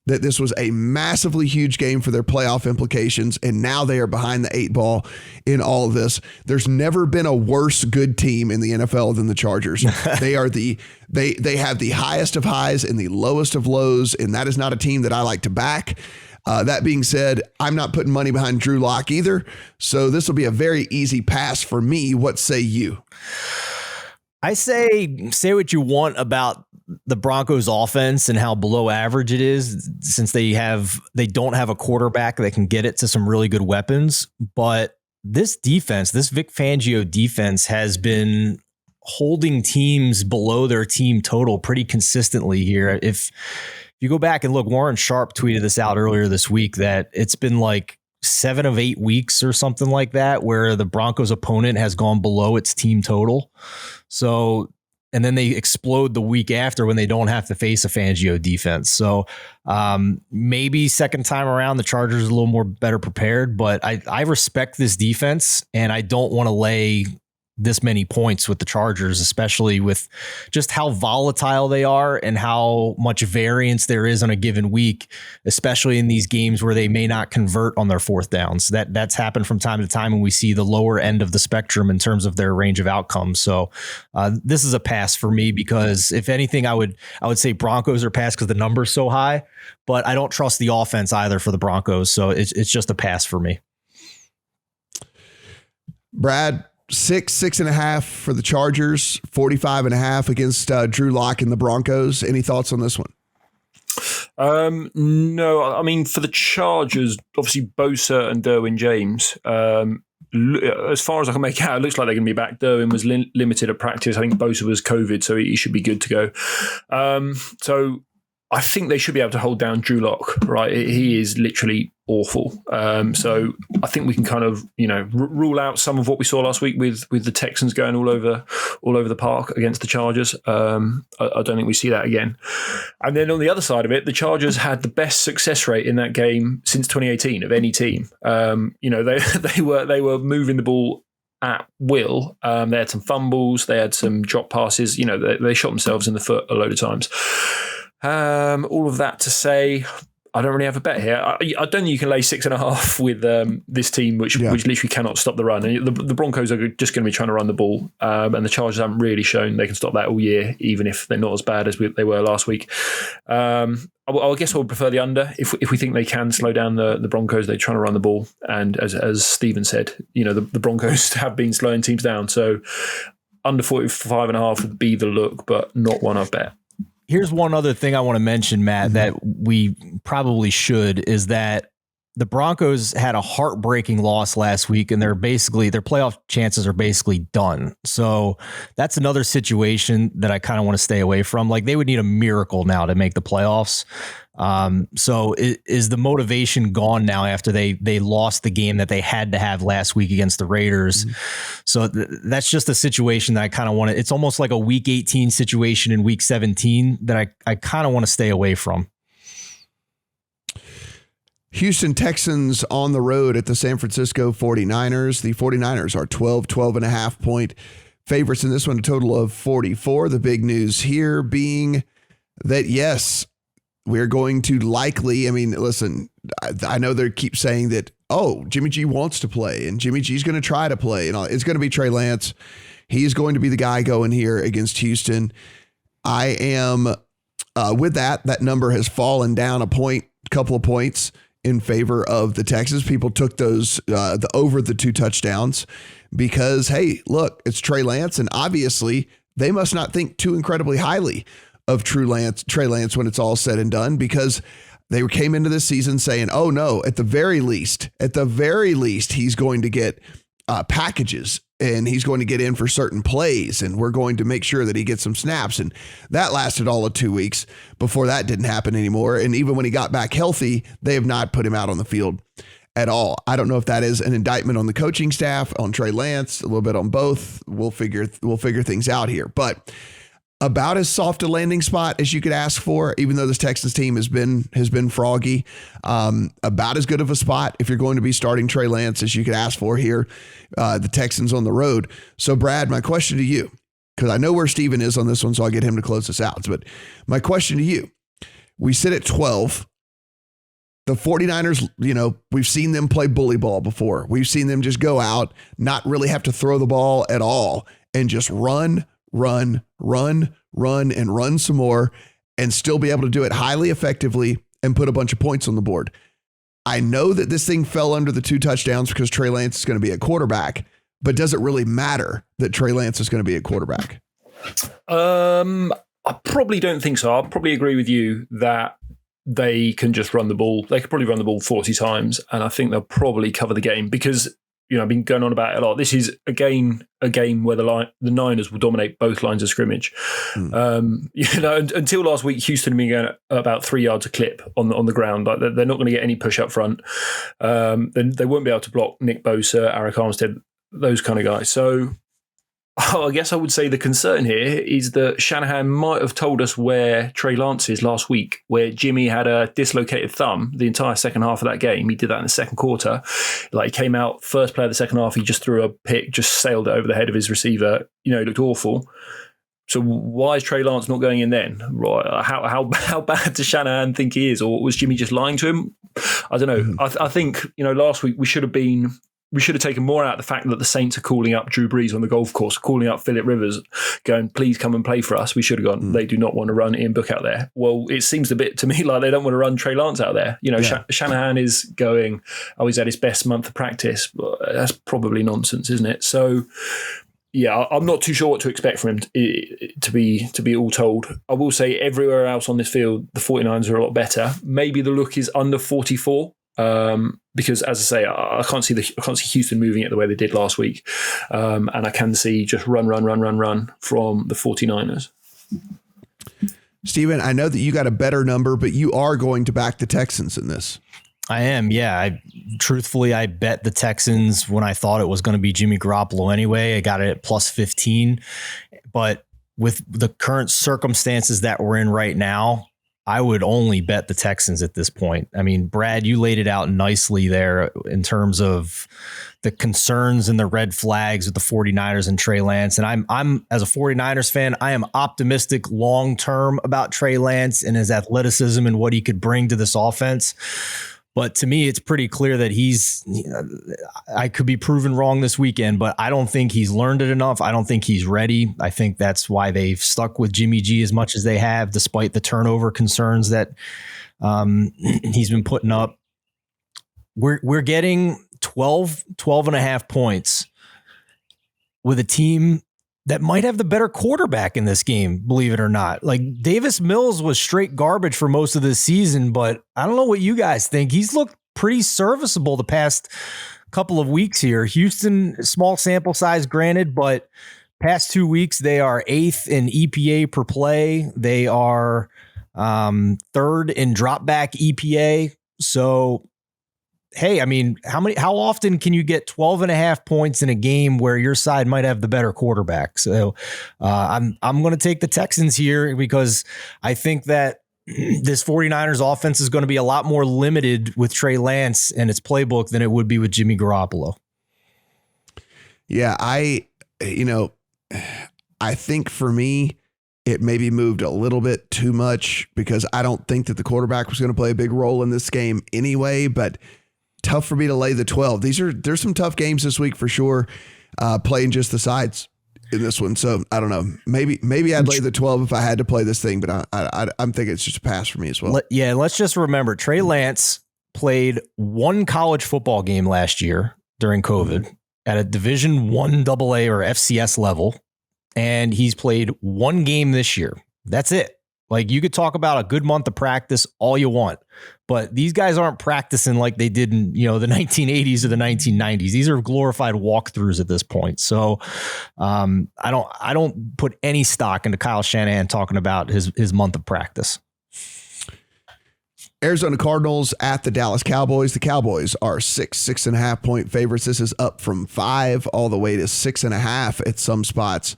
that this was a massively huge game for their playoff implications, and now they are behind the 8 ball in all of this. There's never been a worse good team in the NFL than the Chargers. They are they have the highest of highs and the lowest of lows, and that is not a team that I like to back. That being said, I'm not putting money behind Drew Lock either, so this will be a very easy pass for me. What say you? I say what you want about the Broncos offense and how below average it is, since they don't have a quarterback that can get it to some really good weapons. But this defense, this Vic Fangio defense, has been holding teams below their team total pretty consistently here. If you go back and look, Warren Sharp tweeted this out earlier this week that it's been like 7 of 8 weeks or something like that where the Broncos opponent has gone below its team total. So, and then they explode the week after when they don't have to face a Fangio defense. So maybe second time around, the Chargers are a little more better prepared, but I respect this defense, and I don't want to lay this many points with the Chargers, especially with just how volatile they are and how much variance there is on a given week, especially in these games where they may not convert on their fourth downs. That's happened from time to time when we see the lower end of the spectrum in terms of their range of outcomes. So this is a pass for me, because if anything, I would say Broncos are pass because the number's so high, but I don't trust the offense either for the Broncos. So it's just a pass for me. Brad, 6.5 for the Chargers, 45.5 against Drew Lock and the Broncos. Any thoughts on this one? No, I mean, for the Chargers, obviously Bosa and Derwin James, as far as I can make out, it looks like they're going to be back. Derwin was limited at practice. I think Bosa was COVID, so he should be good to go. So I think they should be able to hold down Drew Lock, right? He is literally awful. So I think we can kind of, rule out some of what we saw last week with the Texans going all over the park against the Chargers. I don't think we see that again. And then on the other side of it, the Chargers had the best success rate in that game since 2018 of any team. They were moving the ball at will. They had some fumbles, they had some drop passes. They shot themselves in the foot a load of times. All of that to say, I don't really have a bet here. I don't think you can lay 6.5 with this team, which literally cannot stop the run. And the Broncos are just going to be trying to run the ball, and the Chargers haven't really shown they can stop that all year, even if they're not as bad as they were last week. I guess I would prefer the under. If we think they can slow down the Broncos, they're trying to run the ball. And as Stephen said, the Broncos have been slowing teams down. So under 45.5 would be the look, but not one I've bet. Here's one other thing I want to mention, Matt, that we probably should, is that the Broncos had a heartbreaking loss last week, and their playoff chances are basically done. So that's another situation that I kind of want to stay away from. Like, they would need a miracle now to make the playoffs. So is the motivation gone now after they lost the game that they had to have last week against the Raiders? Mm-hmm. So that's just a situation that I kind of want to, it's almost like a week 18 situation in week 17 that I kind of want to stay away from. Houston Texans on the road at the San Francisco 49ers. The 49ers are 12.5 point favorites in this one, a total of 44. The big news here being that, yes, we're going to likely, I mean, listen, I know they keep saying that, oh, Jimmy G wants to play and Jimmy G's going to try to play. And it's going to be Trey Lance. He's going to be the guy going here against Houston. I am with that number has fallen down a couple of points in favor of the Texans. People took those over the 2 touchdowns because, hey, look, it's Trey Lance, and obviously they must not think too incredibly highly of Trey Lance when it's all said and done, because they came into this season saying, oh no, at the very least, he's going to get packages and he's going to get in for certain plays, and we're going to make sure that he gets some snaps. And that lasted all of 2 weeks before that didn't happen anymore. And even when he got back healthy, they have not put him out on the field at all. I don't know if that is an indictment on the coaching staff, on Trey Lance, a little bit on both. We'll figure things out here, but about as soft a landing spot as you could ask for, even though this Texans team has been froggy. About as good of a spot if you're going to be starting Trey Lance as you could ask for here. The Texans on the road. So, Brad, my question to you, because I know where Steven is on this one, so I'll get him to close this out. But my question to you, we sit at 12. The 49ers, we've seen them play bully ball before. We've seen them just go out, not really have to throw the ball at all, and just run some more and still be able to do it highly effectively and put a bunch of points on the board. I know that this thing fell under the 2 touchdowns because Trey Lance is going to be a quarterback, but does it really matter that Trey Lance is going to be a quarterback? I probably don't think so. I'll probably agree with you that they can just run the ball. They could probably run the ball 40 times, and I think they'll probably cover the game because, I've been going on about it a lot. This is a game where the Niners will dominate both lines of scrimmage. Until last week, Houston had been going about 3 yards a clip on the ground. Like, they're not going to get any push up front. Then they won't be able to block Nick Bosa, Arik Armstead, those kind of guys. So I guess I would say the concern here is that Shanahan might have told us where Trey Lance is last week, where Jimmy had a dislocated thumb the entire second half of that game. He did that in the second quarter. Like, he came out first play of the second half, he just threw a pick, just sailed it over the head of his receiver. It looked awful. So why is Trey Lance not going in then? Right? How bad does Shanahan think he is, or was Jimmy just lying to him? I don't know. I think last week we should have taken more out of the fact that the Saints are calling up Drew Brees on the golf course, calling up Phillip Rivers, going, please come and play for us. We should have gone, they do not want to run Ian Book out there. Well, it seems a bit to me like they don't want to run Trey Lance out there. Shanahan is going, he's at his best month of practice. That's probably nonsense, isn't it? So, yeah, I'm not too sure what to expect from him to be all told. I will say everywhere else on this field, the 49ers are a lot better. Maybe the look is under 44. Because, as I say, I can't see Houston moving it the way they did last week, and I can see just run from the 49ers. Steven, I know that you got a better number, but you are going to back the Texans in this. I am, yeah. Truthfully, I bet the Texans when I thought it was going to be Jimmy Garoppolo anyway. I got it at plus 15, but with the current circumstances that we're in right now, I would only bet the Texans at this point. I mean, Brad, you laid it out nicely there in terms of the concerns and the red flags with the 49ers and Trey Lance. And I'm as a 49ers fan, I am optimistic long-term about Trey Lance and his athleticism and what he could bring to this offense. But to me, it's pretty clear that I could be proven wrong this weekend, but I don't think he's learned it enough. I don't think he's ready. I think that's why they've stuck with Jimmy G as much as they have, despite the turnover concerns that he's been putting up. We're getting 12.5 points with a team that might have the better quarterback in this game, believe it or not. Like, Davis Mills was straight garbage for most of this season, but I don't know what you guys think. He's looked pretty serviceable the past couple of weeks here. Houston, small sample size, granted, but past 2 weeks, they are 8th in EPA per play. They are 3rd in drop back EPA. So, hey, I mean, how often can you get 12.5 points in a game where your side might have the better quarterback? So I'm going to take the Texans here because I think that this 49ers offense is going to be a lot more limited with Trey Lance and its playbook than it would be with Jimmy Garoppolo. Yeah, I think for me, it maybe moved a little bit too much because I don't think that the quarterback was going to play a big role in this game anyway, but tough for me to lay the 12. There's some tough games this week for sure, playing just the sides in this one. So I don't know. Maybe I'd lay the 12 if I had to play this thing, but I'm thinking it's just a pass for me as well. Let's just remember Trey Lance played one college football game last year during COVID at a Division I AA or FCS level, and he's played one game this year. That's it. Like, you could talk about a good month of practice all you want, but these guys aren't practicing like they did in, the 1980s or the 1990s. These are glorified walkthroughs at this point. So I don't put any stock into Kyle Shanahan talking about his month of practice. Arizona Cardinals at the Dallas Cowboys. The Cowboys are 6.5 point favorites. This is up from 5 all the way to 6.5 at some spots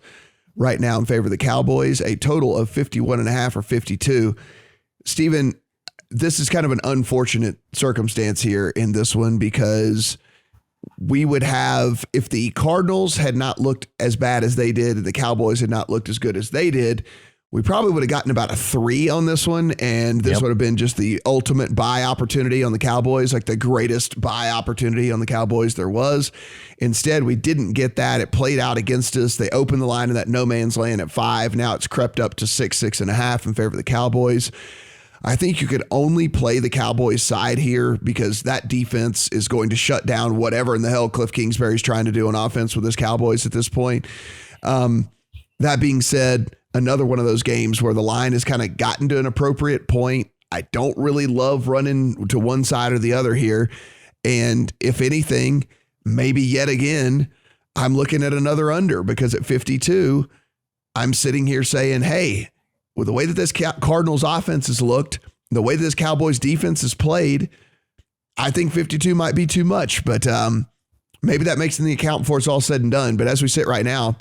right now in favor of the Cowboys, a total of 51.5 or 52. Steven, this is kind of an unfortunate circumstance here in this one because we would have, if the Cardinals had not looked as bad as they did and the Cowboys had not looked as good as they did, we probably would have gotten about a 3 on this one, and this would have been just the ultimate buy opportunity on the Cowboys, like the greatest buy opportunity on the Cowboys there was. Instead, we didn't get that. It played out against us. They opened the line in that no man's land at 5. Now it's crept up to 6.5 in favor of the Cowboys. I think you could only play the Cowboys side here because that defense is going to shut down whatever in the hell Cliff Kingsbury's trying to do on offense with his Cowboys at this point. That being said, another one of those games where the line has kind of gotten to an appropriate point. I don't really love running to one side or the other here. And if anything, maybe yet again, I'm looking at another under because at 52, I'm sitting here saying, hey, with the way that this Cardinals offense has looked, the way that this Cowboys defense has played, I think 52 might be too much, but maybe that makes in the account before it's all said and done. But as we sit right now,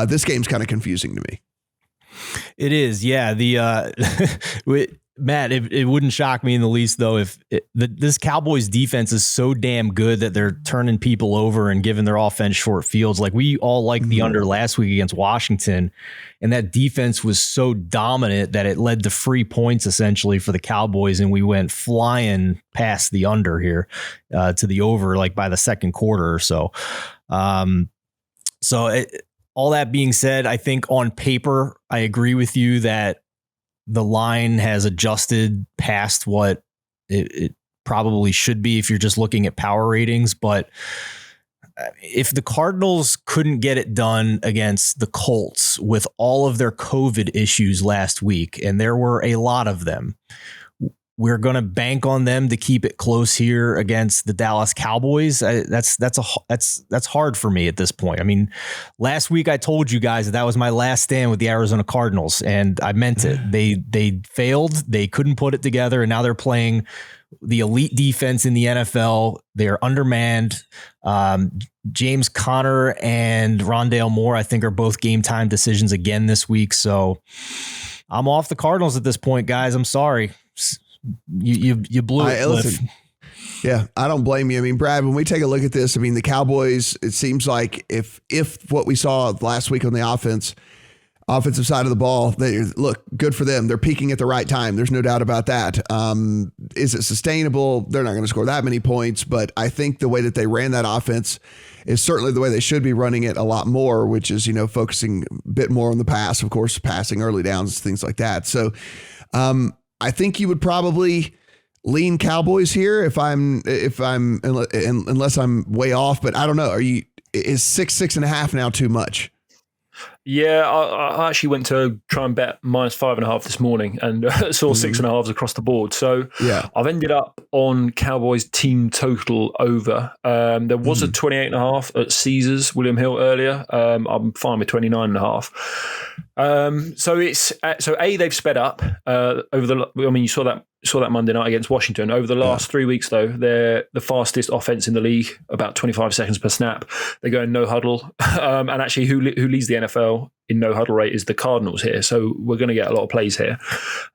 this game's kind of confusing to me. It is. Yeah. Matt, it wouldn't shock me in the least, though, if this Cowboys defense is so damn good that they're turning people over and giving their offense short fields. Like, we all liked the under last week against Washington, and that defense was so dominant that it led to free points essentially for the Cowboys, and we went flying past the under here to the over like by the second quarter or so. All that being said, I think on paper, I agree with you that the line has adjusted past what it probably should be if you're just looking at power ratings. But if the Cardinals couldn't get it done against the Colts with all of their COVID issues last week, and there were a lot of them, we're going to bank on them to keep it close here against the Dallas Cowboys. That's hard for me at this point. I mean, last week I told you guys that was my last stand with the Arizona Cardinals, and I meant it. They failed. They couldn't put it together, and now they're playing the elite defense in the NFL. They're undermanned. James Conner and Rondale Moore, I think, are both game time decisions again this week. So I'm off the Cardinals at this point, guys. I'm sorry. You blew it. Listen, yeah, I don't blame you. I mean, Brad, when we take a look at this, I mean, the Cowboys, it seems like if what we saw last week on the offensive side of the ball, they look good for them. They're peaking at the right time. There's no doubt about that. Is it sustainable? They're not going to score that many points, but I think the way that they ran that offense is certainly the way they should be running it a lot more, which is, focusing a bit more on the pass, of course, passing early downs, things like that. So, I think you would probably lean Cowboys here unless I'm way off, but I don't know. Is 6.5 now too much? Yeah, I actually went to try and bet -5.5 this morning and saw 6.5s across the board. So I've ended up on Cowboys team total over. There was a 28.5 at Caesars, William Hill earlier. I'm fine with 29.5. So they've sped up over the. I mean, you saw that Monday night against Washington. Over the last 3 weeks, though, they're the fastest offense in the league, about 25 seconds per snap. They're going no huddle, and actually, who leads the NFL in no huddle rate is the Cardinals here. So we're going to get a lot of plays here.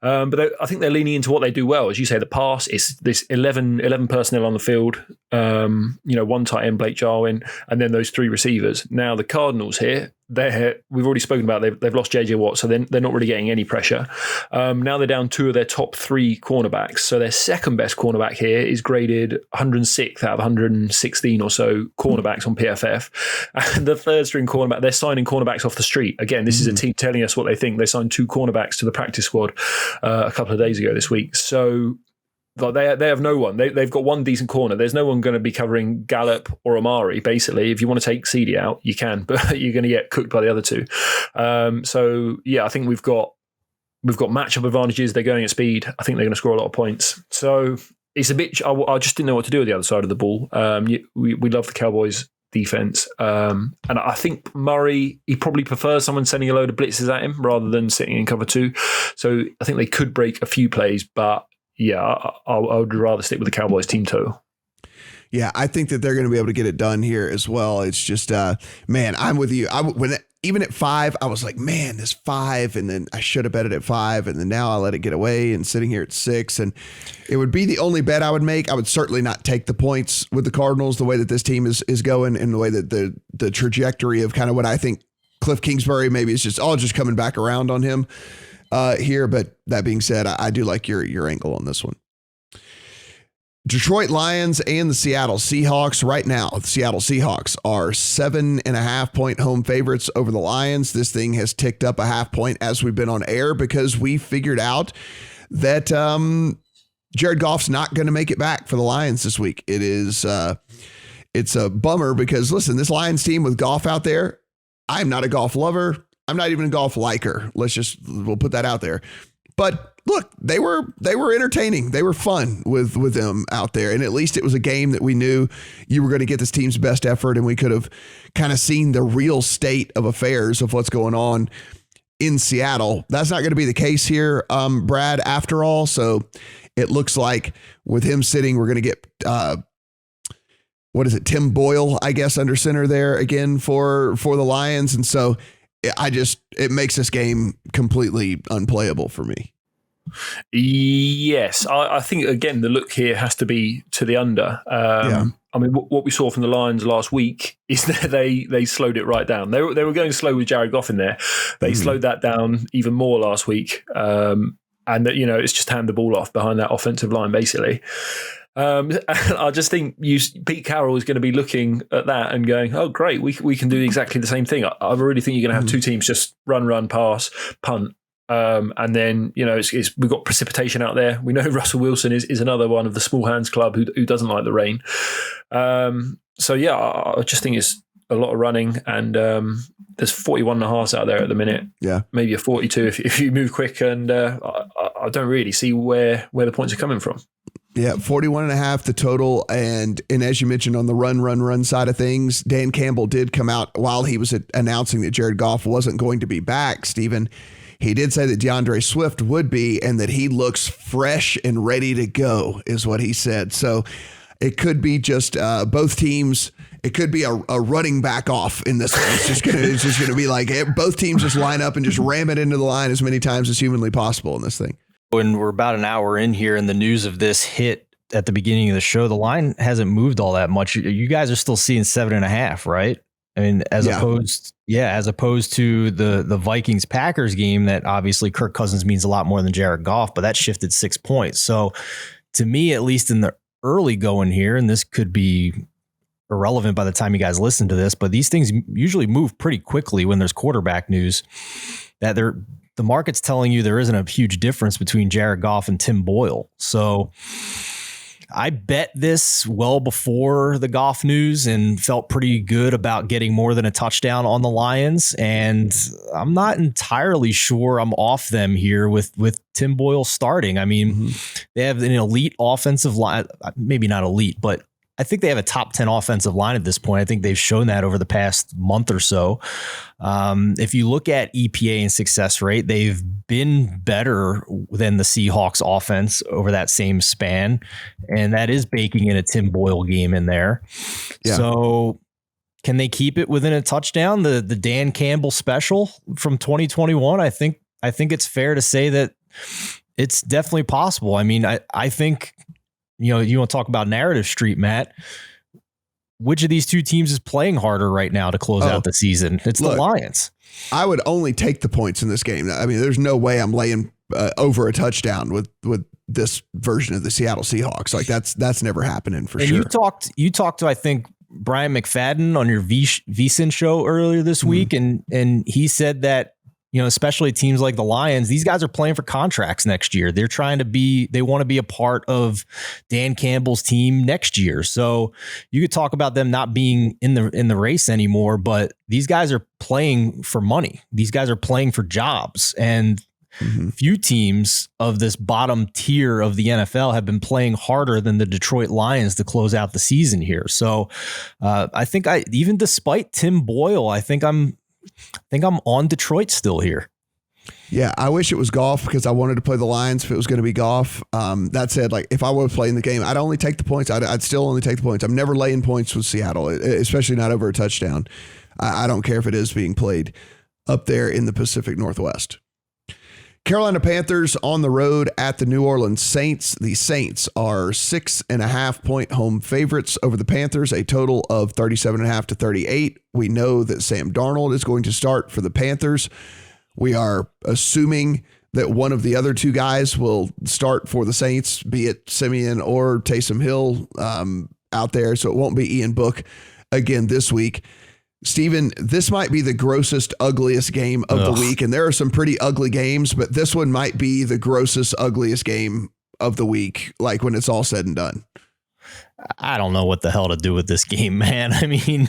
But I think they're leaning into what they do well. As you say, the pass is this 11 personnel on the field, one tight end, Blake Jarwin, and then those 3 receivers. Now the Cardinals here, we've already spoken about they've lost JJ Watt, so they're not really getting any pressure. Now they're down 2 of their top 3 cornerbacks. So their second best cornerback here is graded 106th out of 116 or so cornerbacks on PFF. And the third string cornerback, they're signing cornerbacks off the street. Again, this is a team telling us what they think. They signed 2 cornerbacks to the practice squad a couple of days ago this week. So they have no one. They've got one decent corner. There's no one going to be covering Gallup or Amari, basically. If you want to take CD out, you can, but you're going to get cooked by the other 2. I think we've got matchup advantages. They're going at speed. I think they're going to score a lot of points. So it's a bit. I just didn't know what to do with the other side of the ball. We love the Cowboys defense, and I think Murray, he probably prefers someone sending a load of blitzes at him rather than sitting in cover 2. So I think they could break a few plays, but I would rather stick with the Cowboys team total. Yeah, I think that they're going to be able to get it done here as well. It's just, man, I'm with you. Even at 5, I was like, man, this 5, and then I should have bet it at 5, and then now I let it get away and sitting here at 6, and it would be the only bet I would make. I would certainly not take the points with the Cardinals the way that this team is going, and the way that the trajectory of kind of what I think Cliff Kingsbury maybe is just coming back around on him here. But that being said, I do like your angle on this one. Detroit Lions and the Seattle Seahawks. Right now, the Seattle Seahawks are 7.5 point home favorites over the Lions. This thing has ticked up a half point as we've been on air because we figured out that Jared Goff's not going to make it back for the Lions this week. It's a bummer because, listen, this Lions team with Goff out there, I'm not a Goff lover. I'm not even a Goff liker. We'll put that out there. But look, they were entertaining. They were fun with them out there. And at least it was a game that we knew you were going to get this team's best effort, and we could have kind of seen the real state of affairs of what's going on in Seattle. That's not going to be the case here, Brad, after all. So it looks like with him sitting, we're going to get Tim Boyle, I guess, under center there again for the Lions. And so it makes this game completely unplayable for me. Yes, I think, again, the look here has to be to the under. I mean, what we saw from the Lions last week is that they slowed it right down. They were going slow with Jared Goff in there. They slowed that down even more last week. And that, it's just hand the ball off behind that offensive line, basically. I just think Pete Carroll is going to be looking at that and going, oh, great, we can do exactly the same thing. I really think you're going to have 2 teams just run, pass, punt. And then, we've got precipitation out there. We know Russell Wilson is another one of the small hands club who doesn't like the rain. I just think it's a lot of running, and there's 41.5 out there at the minute. Yeah, maybe a 42 if you move quick, and I don't really see where the points are coming from. Yeah, 41.5 the total. And as you mentioned on the run side of things, Dan Campbell did come out while he was announcing that Jared Goff wasn't going to be back, Stephen. He did say that DeAndre Swift would be, and that he looks fresh and ready to go, is what he said. So it could be just both teams. It could be a running back off in this one. It's just gonna be like both teams just line up and just ram it into the line as many times as humanly possible in this thing. When we're about an hour in here and the news of this hit at the beginning of the show, the line hasn't moved all that much. You guys are still seeing 7.5, right? I mean, as opposed to the Vikings Packers game, that obviously Kirk Cousins means a lot more than Jared Goff, but that shifted 6 points. So to me, at least in the early going here, and this could be irrelevant by the time you guys listen to this, but these things usually move pretty quickly when there's quarterback news, that the market's telling you there isn't a huge difference between Jared Goff and Tim Boyle. So I bet this well before the Goff news and felt pretty good about getting more than a touchdown on the Lions. And I'm not entirely sure I'm off them here with Tim Boyle starting. I mean, they have an elite offensive line, maybe not elite, but I think they have a top 10 offensive line at this point. I think they've shown that over the past month or so. If you look at EPA and success rate, they've been better than the Seahawks offense over that same span. And that is baking in a Tim Boyle game in there. Yeah. So can they keep it within a touchdown? The Dan Campbell special from 2021, I think it's fair to say that it's definitely possible. I mean, I think, you know, you want to talk about narrative street, Matt. Which of these two teams is playing harder right now to close out the season? It's the Lions. I would only take the points in this game. I mean, there's no way I'm laying over a touchdown with this version of the Seattle Seahawks. Like that's never happening for sure. You talked to, I think, Brian McFadden on your VSiN show earlier this week, and he said that, you know, especially teams like the Lions, these guys are playing for contracts next year. They want to be a part of Dan Campbell's team next year. So you could talk about them not being in the race anymore, but these guys are playing for money. These guys are playing for jobs, and few teams of this bottom tier of the NFL have been playing harder than the Detroit Lions to close out the season here. So I think even despite Tim Boyle, I think I'm on Detroit still here. Yeah, I wish it was Goff because I wanted to play the Lions if it was going to be Goff. That said, like if I were playing the game, I'd only take the points. I'd still only take the points. I'm never laying points with Seattle, especially not over a touchdown. I don't care if it is being played up there in the Pacific Northwest. Carolina Panthers on the road at the New Orleans Saints. The Saints are 6.5 point home favorites over the Panthers, a total of 37.5 to 38. We know that Sam Darnold is going to start for the Panthers. We are assuming that one of the other two guys will start for the Saints, be it Simeon or Taysom Hill out there. So it won't be Ian Book again this week. Steven, this might be the grossest, ugliest game of the week. And there are some pretty ugly games, but this one might be the grossest, ugliest game of the week, like when it's all said and done. I don't know what the hell to do with this game, man. I mean,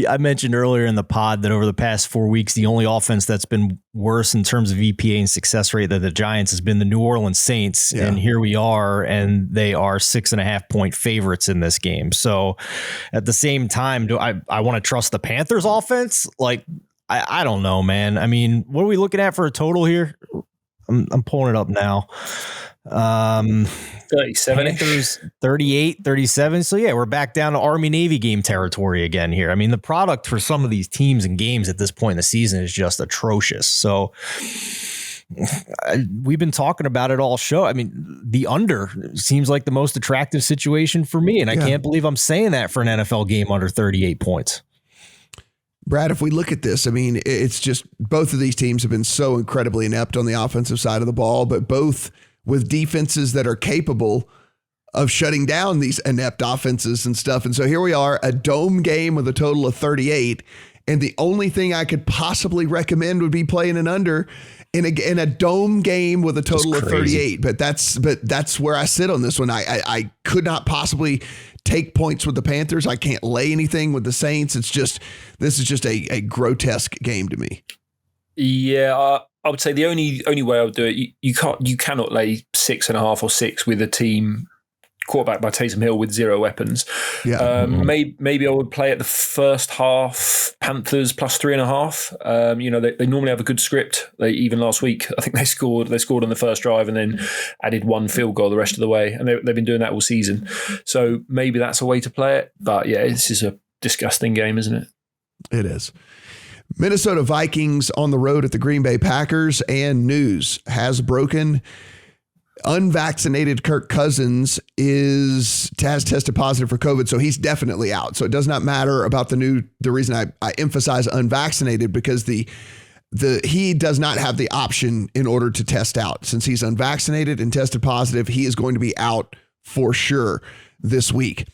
I mentioned earlier in the pod that over the past 4 weeks, the only offense that's been worse in terms of EPA and success rate than the Giants has been the New Orleans Saints. Yeah. And here we are, and they are 6.5 point favorites in this game. So at the same time, do I want to trust the Panthers offense? Like, I don't know, man. I mean, what are we looking at for a total here? I'm pulling it up now. 37 Panthers 38, 37. So yeah, we're back down to Army Navy game territory again here. I mean, the product for some of these teams and games at this point in the season is just atrocious. So we've been talking about it all show. I mean, the under seems like the most attractive situation for me, and I can't believe I'm saying that for an NFL game under 38 points. Brad, if we look at this, I mean, it's just both of these teams have been so incredibly inept on the offensive side of the ball, but both with defenses that are capable of shutting down these inept offenses and stuff. And so here we are, a dome game with a total of 38. And the only thing I could possibly recommend would be playing an under in a dome game with a total of 38. But that's where I sit on this one. I could not possibly take points with the Panthers. I can't lay anything with the Saints. This is just a grotesque game to me. Yeah, I would say the only way I would do it, you cannot lay 6.5 or 6 with a team quarterback by Taysom Hill with 0 weapons. Yeah. Maybe I would play at the first half Panthers plus 3.5. They normally have a good script. Even last week, I think they scored on the first drive and then added 1 field goal the rest of the way, and they've been doing that all season. So maybe that's a way to play it. But yeah, this is a disgusting game, isn't it? It is. Minnesota Vikings on the road at the Green Bay Packers, and news has broken. Unvaccinated Kirk Cousins has tested positive for COVID, so he's definitely out. So it does not matter about the reason I emphasize unvaccinated, because he does not have the option in order to test out. Since he's unvaccinated and tested positive, he is going to be out for sure this week.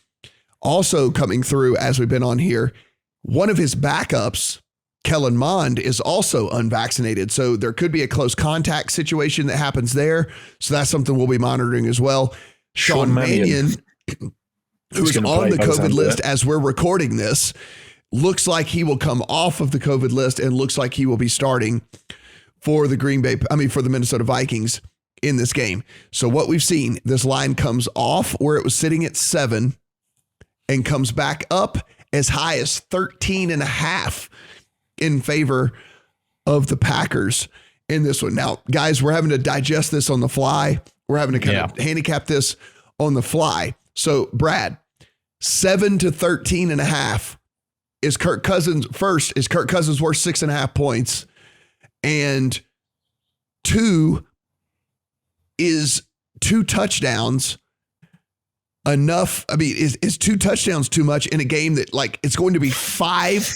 Also coming through as we've been on here, one of his backups, Kellen Mond, is also unvaccinated. So there could be a close contact situation that happens there. So that's something we'll be monitoring as well. Sean Mannion who is on the COVID list as we're recording this, looks like he will come off of the COVID list and looks like he will be starting for the Minnesota Vikings in this game. So what we've seen, this line comes off where it was sitting at 7 and comes back up as high as 13.5 in favor of the Packers in this one. Now, guys, we're having to digest this on the fly. We're having to kind of handicap this on the fly. So, Brad, 7 to 13.5 is Kirk Cousins. First, is Kirk Cousins worth 6.5 points? And 2, is 2 touchdowns enough? I mean, is 2 touchdowns too much in a game that, like, it's going to be 5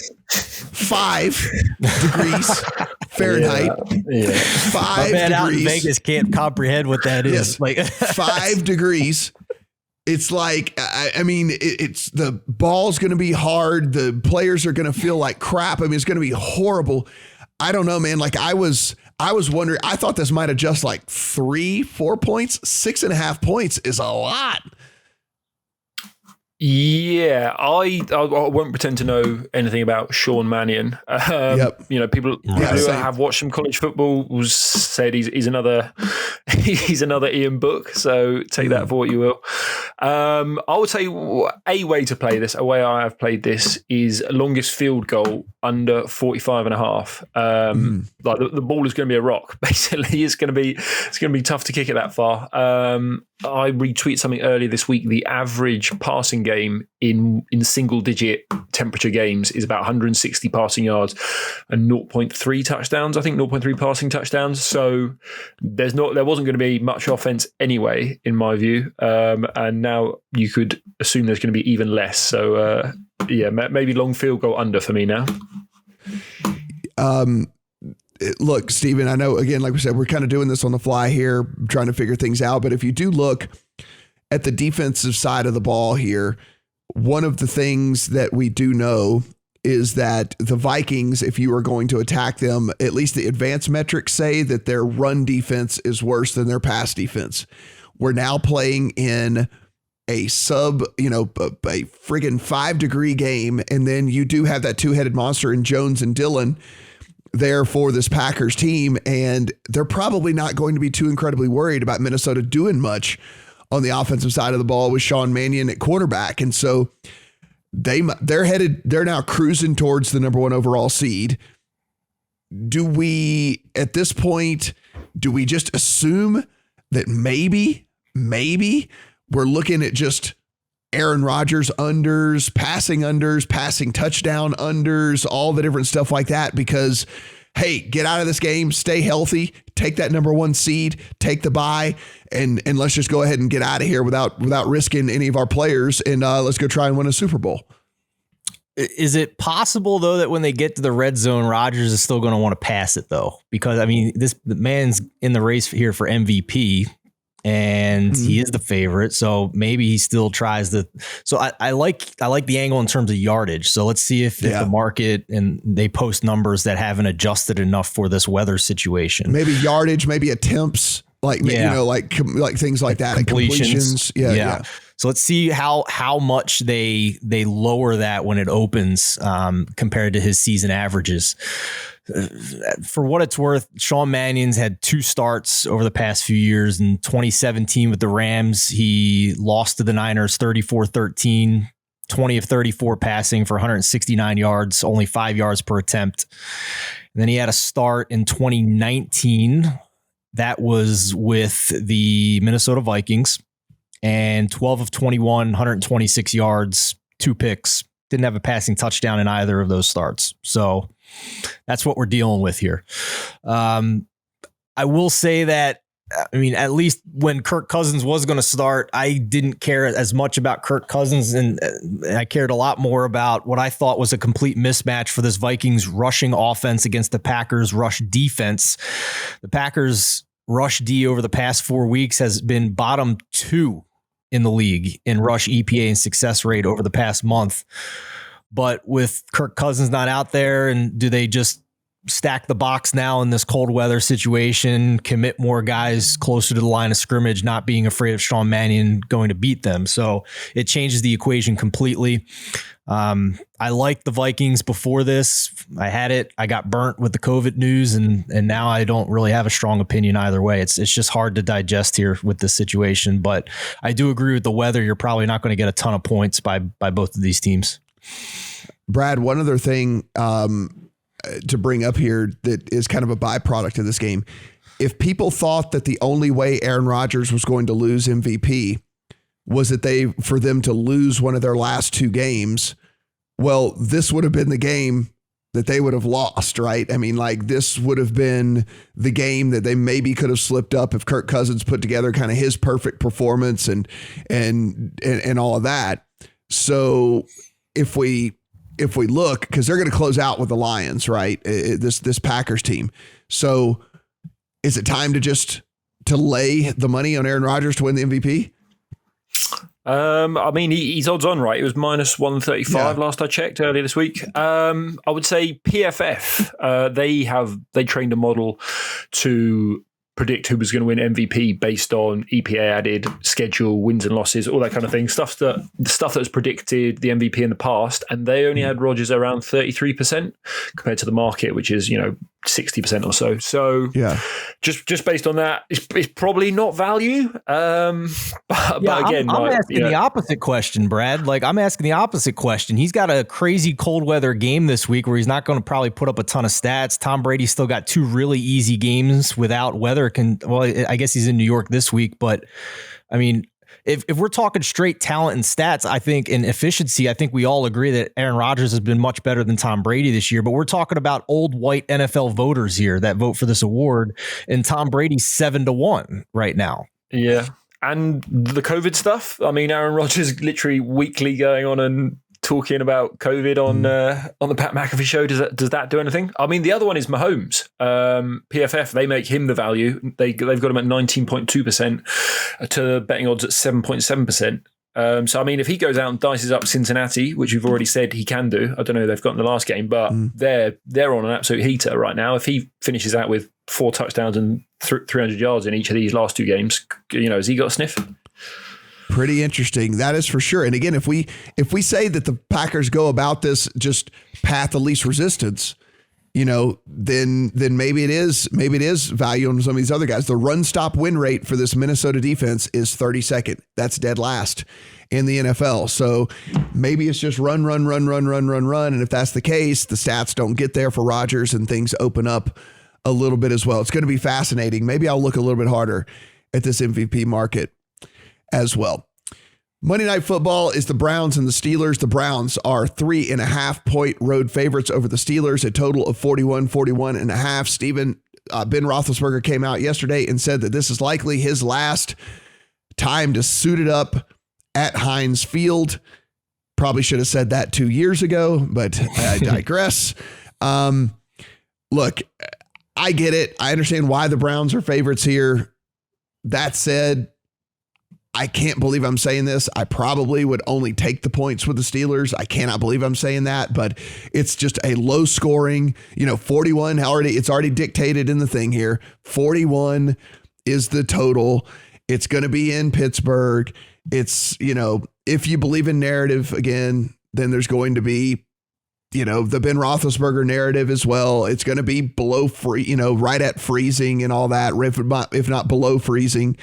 degrees Fahrenheit? Yeah. 5 degrees. Out in Vegas can't comprehend what that is. Yes. Like 5 degrees. It's like, I mean, it's the ball's going to be hard. The players are going to feel like crap. I mean, it's going to be horrible. I don't know, man. Like I was wondering, I thought this might have just like 3-4 points. 6.5 points is a lot. Yeah, I won't pretend to know anything about Sean Mannion. You know, people who have watched some college football will said he's another Ian Book. So take that for what you will. I would say a way to play this, a way I have played this, is longest field goal under 45.5. Like the ball is going to be a rock. Basically, it's going to be tough to kick it that far. I retweeted something earlier this week. The average passing game in single digit temperature games is about 160 passing yards and 0.3 touchdowns. I think 0.3 passing touchdowns. So there wasn't going to be much offense anyway, in my view. And now you could assume there's going to be even less. So maybe long field goal under for me now. Look, Steven, I know, again, like we said, we're kind of doing this on the fly here, trying to figure things out. But if you do look at the defensive side of the ball here, one of the things that we do know is that the Vikings, if you are going to attack them, at least the advanced metrics say that their run defense is worse than their pass defense. We're now playing in a friggin' 5-degree game. And then you do have that 2-headed monster in Jones and Dillon there for this Packers team, and they're probably not going to be too incredibly worried about Minnesota doing much on the offensive side of the ball with Sean Mannion at quarterback. And so they're now cruising towards the number 1 overall seed. Do we, at this point, just assume that maybe we're looking at just Aaron Rodgers unders, passing touchdown unders, all the different stuff like that? Because, hey, get out of this game, stay healthy, take that number 1 seed, take the bye, and let's just go ahead and get out of here without risking any of our players, and let's go try and win a Super Bowl. Is it possible, though, that when they get to the red zone, Rodgers is still going to want to pass it, though? Because, I mean, the man's in the race here for MVP. And he is the favorite, so maybe he still tries to. So I like the angle in terms of yardage. So let's see if the market and they post numbers that haven't adjusted enough for this weather situation. Maybe yardage, maybe attempts, like things like that, completions. Yeah. So let's see how much they lower that when it opens compared to his season averages. For what it's worth, Sean Mannion's had 2 starts over the past few years. In 2017 with the Rams, he lost to the Niners 34-13, 20 of 34 passing for 169 yards, only 5 yards per attempt. And then he had a start in 2019. That was with the Minnesota Vikings, and 12 of 21, 126 yards, 2 picks. Didn't have a passing touchdown in either of those starts. So that's what we're dealing with here. I will say that, I mean, at least when Kirk Cousins was going to start, I didn't care as much about Kirk Cousins, and I cared a lot more about what I thought was a complete mismatch for this Vikings rushing offense against the Packers rush defense. The Packers rush D over the past 4 weeks has been bottom 2 in the league in rush EPA and success rate over the past month. But with Kirk Cousins not out there, and do they just stack the box now in this cold weather situation, commit more guys closer to the line of scrimmage, not being afraid of Sean Mannion going to beat them. So it changes the equation completely. I liked the Vikings before this. I had it. I got burnt with the COVID news, and now I don't really have a strong opinion either way. It's just hard to digest here with this situation, but I do agree with the weather. You're probably not going to get a ton of points by both of these teams. Brad, one other thing to bring up here that is kind of a byproduct of this game. If people thought that the only way Aaron Rodgers was going to lose MVP was that for them to lose one of their last two games, well, this would have been the game that they would have lost, right? I mean, like, this would have been the game that they maybe could have slipped up if Kirk Cousins put together kind of his perfect performance and all of that. So if we look, because they're going to close out with the Lions, right? This Packers team. So is it time to lay the money on Aaron Rodgers to win the MVP? I mean, he's odds on, right? It was minus 135 last I checked earlier this week. I would say PFF, they trained a model to predict who was going to win MVP based on EPA added, schedule, wins and losses, all that kind of thing. Stuff that was predicted the MVP in the past, and they only had Rodgers around 33% compared to the market, which is 60% or so. So just based on that, it's probably not value. But again, I'm asking the opposite question, Brad. Like, I'm asking the opposite question. He's got a crazy cold weather game this week where he's not going to probably put up a ton of stats. Tom Brady's still got two really easy games without weather. I guess he's in New York this week, but I mean, if we're talking straight talent and stats, I think in efficiency, I think we all agree that Aaron Rodgers has been much better than Tom Brady this year, but we're talking about old white NFL voters here that vote for this award, and Tom Brady's 7-1 right now. Yeah. And the COVID stuff. I mean, Aaron Rodgers literally weekly going on and talking about COVID on the Pat McAfee show. Does that do anything? I mean, the other one is Mahomes. PFF, they make him the value. They've got him at 19.2% to betting odds at 7.7%. So, I mean, if he goes out and dices up Cincinnati, which we've already said he can do, I don't know who they've got in the last game, but they're on an absolute heater right now. If he finishes out with 4 touchdowns and 300 yards in each of these last two games, has he got a sniff? Pretty interesting. That is for sure. And again, if we say that the Packers go about this just path of least resistance, then maybe it is value on some of these other guys. The run stop win rate for this Minnesota defense is 32nd. That's dead last in the NFL. So maybe it's just run. And if that's the case, the stats don't get there for Rodgers and things open up a little bit as well. It's going to be fascinating. Maybe I'll look a little bit harder at this MVP market as well. Monday Night Football is the Browns and the Steelers. The Browns are 3.5-point road favorites over the Steelers, a total of 41.5. Stephen, Ben Roethlisberger came out yesterday and said that this is likely his last time to suit it up at Heinz Field. Probably should have said that 2 years ago, but I digress. Look, I get it. I understand why the Browns are favorites here. That said, I can't believe I'm saying this. I probably would only take the points with the Steelers. I cannot believe I'm saying that, but it's just a low scoring, 41 it's already dictated in the thing here. 41 is the total. It's going to be in Pittsburgh. It's, if you believe in narrative again, then there's going to be, the Ben Roethlisberger narrative as well. It's going to be below right at freezing and all that, if not below freezing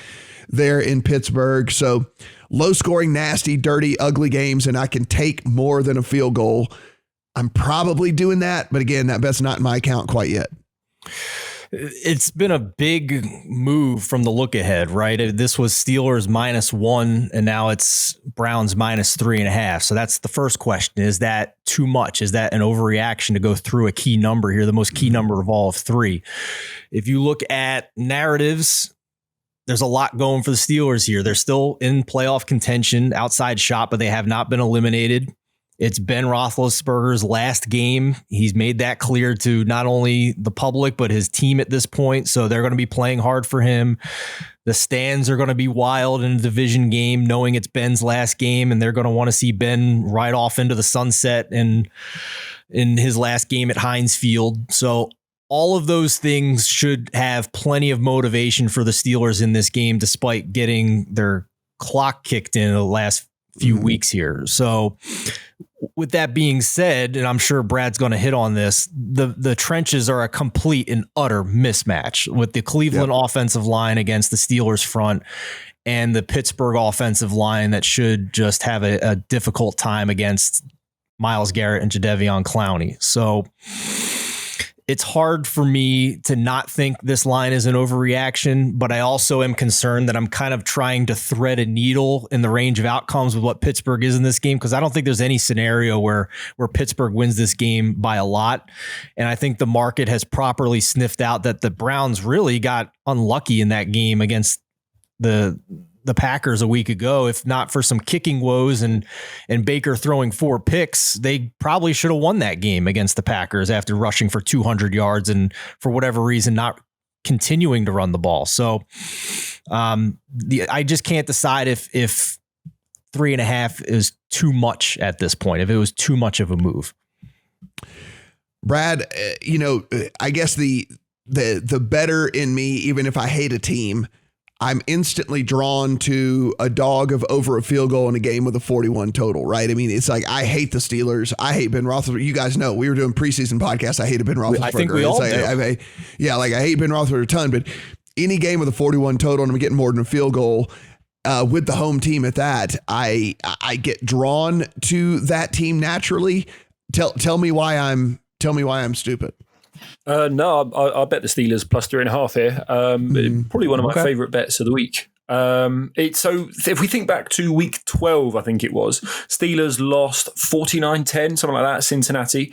there in Pittsburgh. So low scoring, nasty, dirty, ugly games, and I can take more than a field goal. I'm probably doing that, but again, that bet's not in my account quite yet. It's been a big move from the look ahead, right? This was Steelers -1, and now it's Browns -3.5. So that's the first question. Is that too much? Is that an overreaction to go through a key number here, the most key number of all of 3? If you look at narratives, there's a lot going for the Steelers here. They're still in playoff contention, outside shot, but they have not been eliminated. It's Ben Roethlisberger's last game. He's made that clear to not only the public, but his team at this point. So they're going to be playing hard for him. The stands are going to be wild in a division game, knowing it's Ben's last game, and they're going to want to see Ben ride off into the sunset and in his last game at Heinz Field. So all of those things should have plenty of motivation for the Steelers in this game, despite getting their clock kicked in the last few weeks here. So with that being said, and I'm sure Brad's going to hit on this, the trenches are a complete and utter mismatch with the Cleveland offensive line against the Steelers front and the Pittsburgh offensive line that should just have a difficult time against Myles Garrett and Jadeveon Clowney. So it's hard for me to not think this line is an overreaction, but I also am concerned that I'm kind of trying to thread a needle in the range of outcomes with what Pittsburgh is in this game, because I don't think there's any scenario where Pittsburgh wins this game by a lot. And I think the market has properly sniffed out that the Browns really got unlucky in that game against the Packers a week ago. If not for some kicking woes and Baker throwing 4 picks, they probably should have won that game against the Packers after rushing for 200 yards and for whatever reason not continuing to run the ball. So I just can't decide if 3.5 is too much at this point, if it was too much of a move. Brad, I guess the better in me, even if I hate a team, I'm instantly drawn to a dog of over a field goal in a game with a 41 total, right? I mean, it's like, I hate the Steelers. I hate Ben Roethlisberger. You guys know we were doing preseason podcasts. I hated Ben Roethlisberger. I think we all do. I hate Ben Roethlisberger a ton, but any game with a 41 total and I'm getting more than a field goal with the home team at that, I get drawn to that team naturally. Tell me why I'm stupid. No, I bet the Steelers plus 3.5 here. Probably one of my favorite bets of the week. So if we think back to week 12, I think it was, Steelers lost 49-10, something like that, Cincinnati.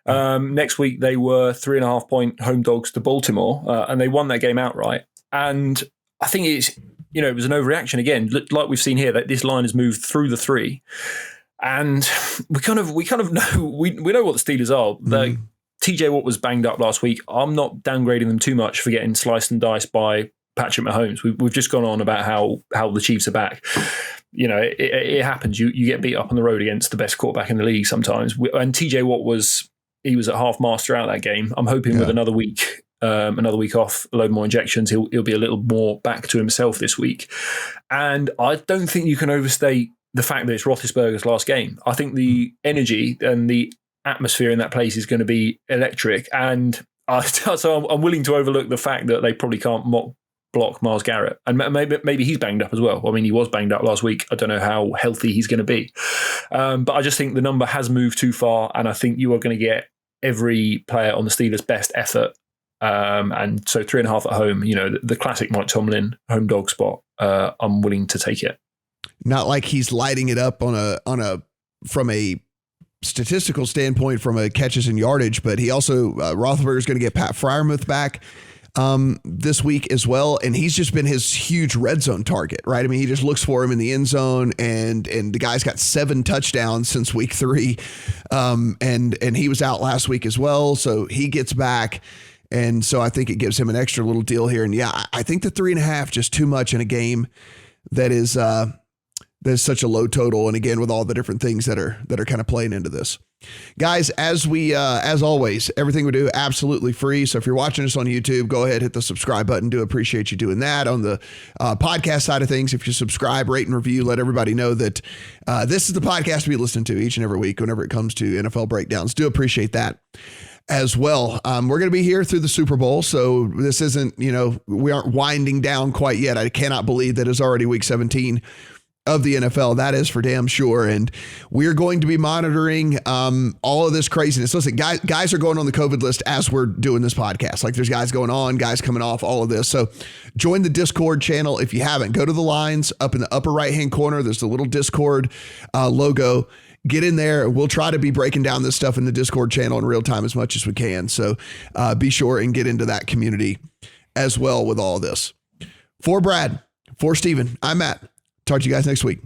Next week, they were 3.5 point home dogs to Baltimore, and they won that game outright. And I think it was an overreaction again, like we've seen here, that this line has moved through the 3. And we kind of know, we know what the Steelers are. Like, TJ Watt was banged up last week. I'm not downgrading them too much for getting sliced and diced by Patrick Mahomes. We've just gone on about how the Chiefs are back. It happens. You get beat up on the road against the best quarterback in the league sometimes. And TJ Watt was at half master out that game. I'm hoping with another week off, a load more injections, he'll be a little more back to himself this week. And I don't think you can overstate the fact that it's Roethlisberger's last game. I think the energy and the atmosphere in that place is going to be electric, and so I'm willing to overlook the fact that they probably can't block Myles Garrett, and maybe he's banged up as well. I mean, he was banged up last week. I don't know how healthy he's going to be, but I just think the number has moved too far, and I think you are going to get every player on the Steelers' best effort, and so 3.5 at home. The classic Mike Tomlin home dog spot. I'm willing to take it. Not like he's lighting it up from a statistical standpoint, from a catches and yardage, but he also Roethlisberger is going to get Pat Freiermuth back this week as well, and he's just been his huge red zone target, right? I mean, he just looks for him in the end zone, and the guy's got 7 touchdowns since week 3, and he was out last week as well, so he gets back, and so I think it gives him an extra little deal here. And I think the 3.5 just too much in a game that is there's such a low total. And again, with all the different things that are kind of playing into this, guys, as always, everything we do absolutely free. So if you're watching us on YouTube, go ahead, hit the subscribe button. Do appreciate you doing that. On the podcast side of things, if you subscribe, rate and review, let everybody know that this is the podcast we listen to each and every week whenever it comes to NFL breakdowns. Do appreciate that as well. We're going to be here through the Super Bowl. So this isn't, we aren't winding down quite yet. I cannot believe that it's already week 17 of the NFL. That is for damn sure. And we're going to be monitoring all of this craziness. Listen, guys are going on the COVID list as we're doing this podcast. Like, there's guys going on, guys coming off, all of this. So join the Discord channel. If you haven't, go to the lines up in the upper right-hand corner. There's the little Discord logo. Get in there. We'll try to be breaking down this stuff in the Discord channel in real time as much as we can. So be sure and get into that community as well with all of this. For Brad, for Steven, I'm Matt. Talk to you guys next week.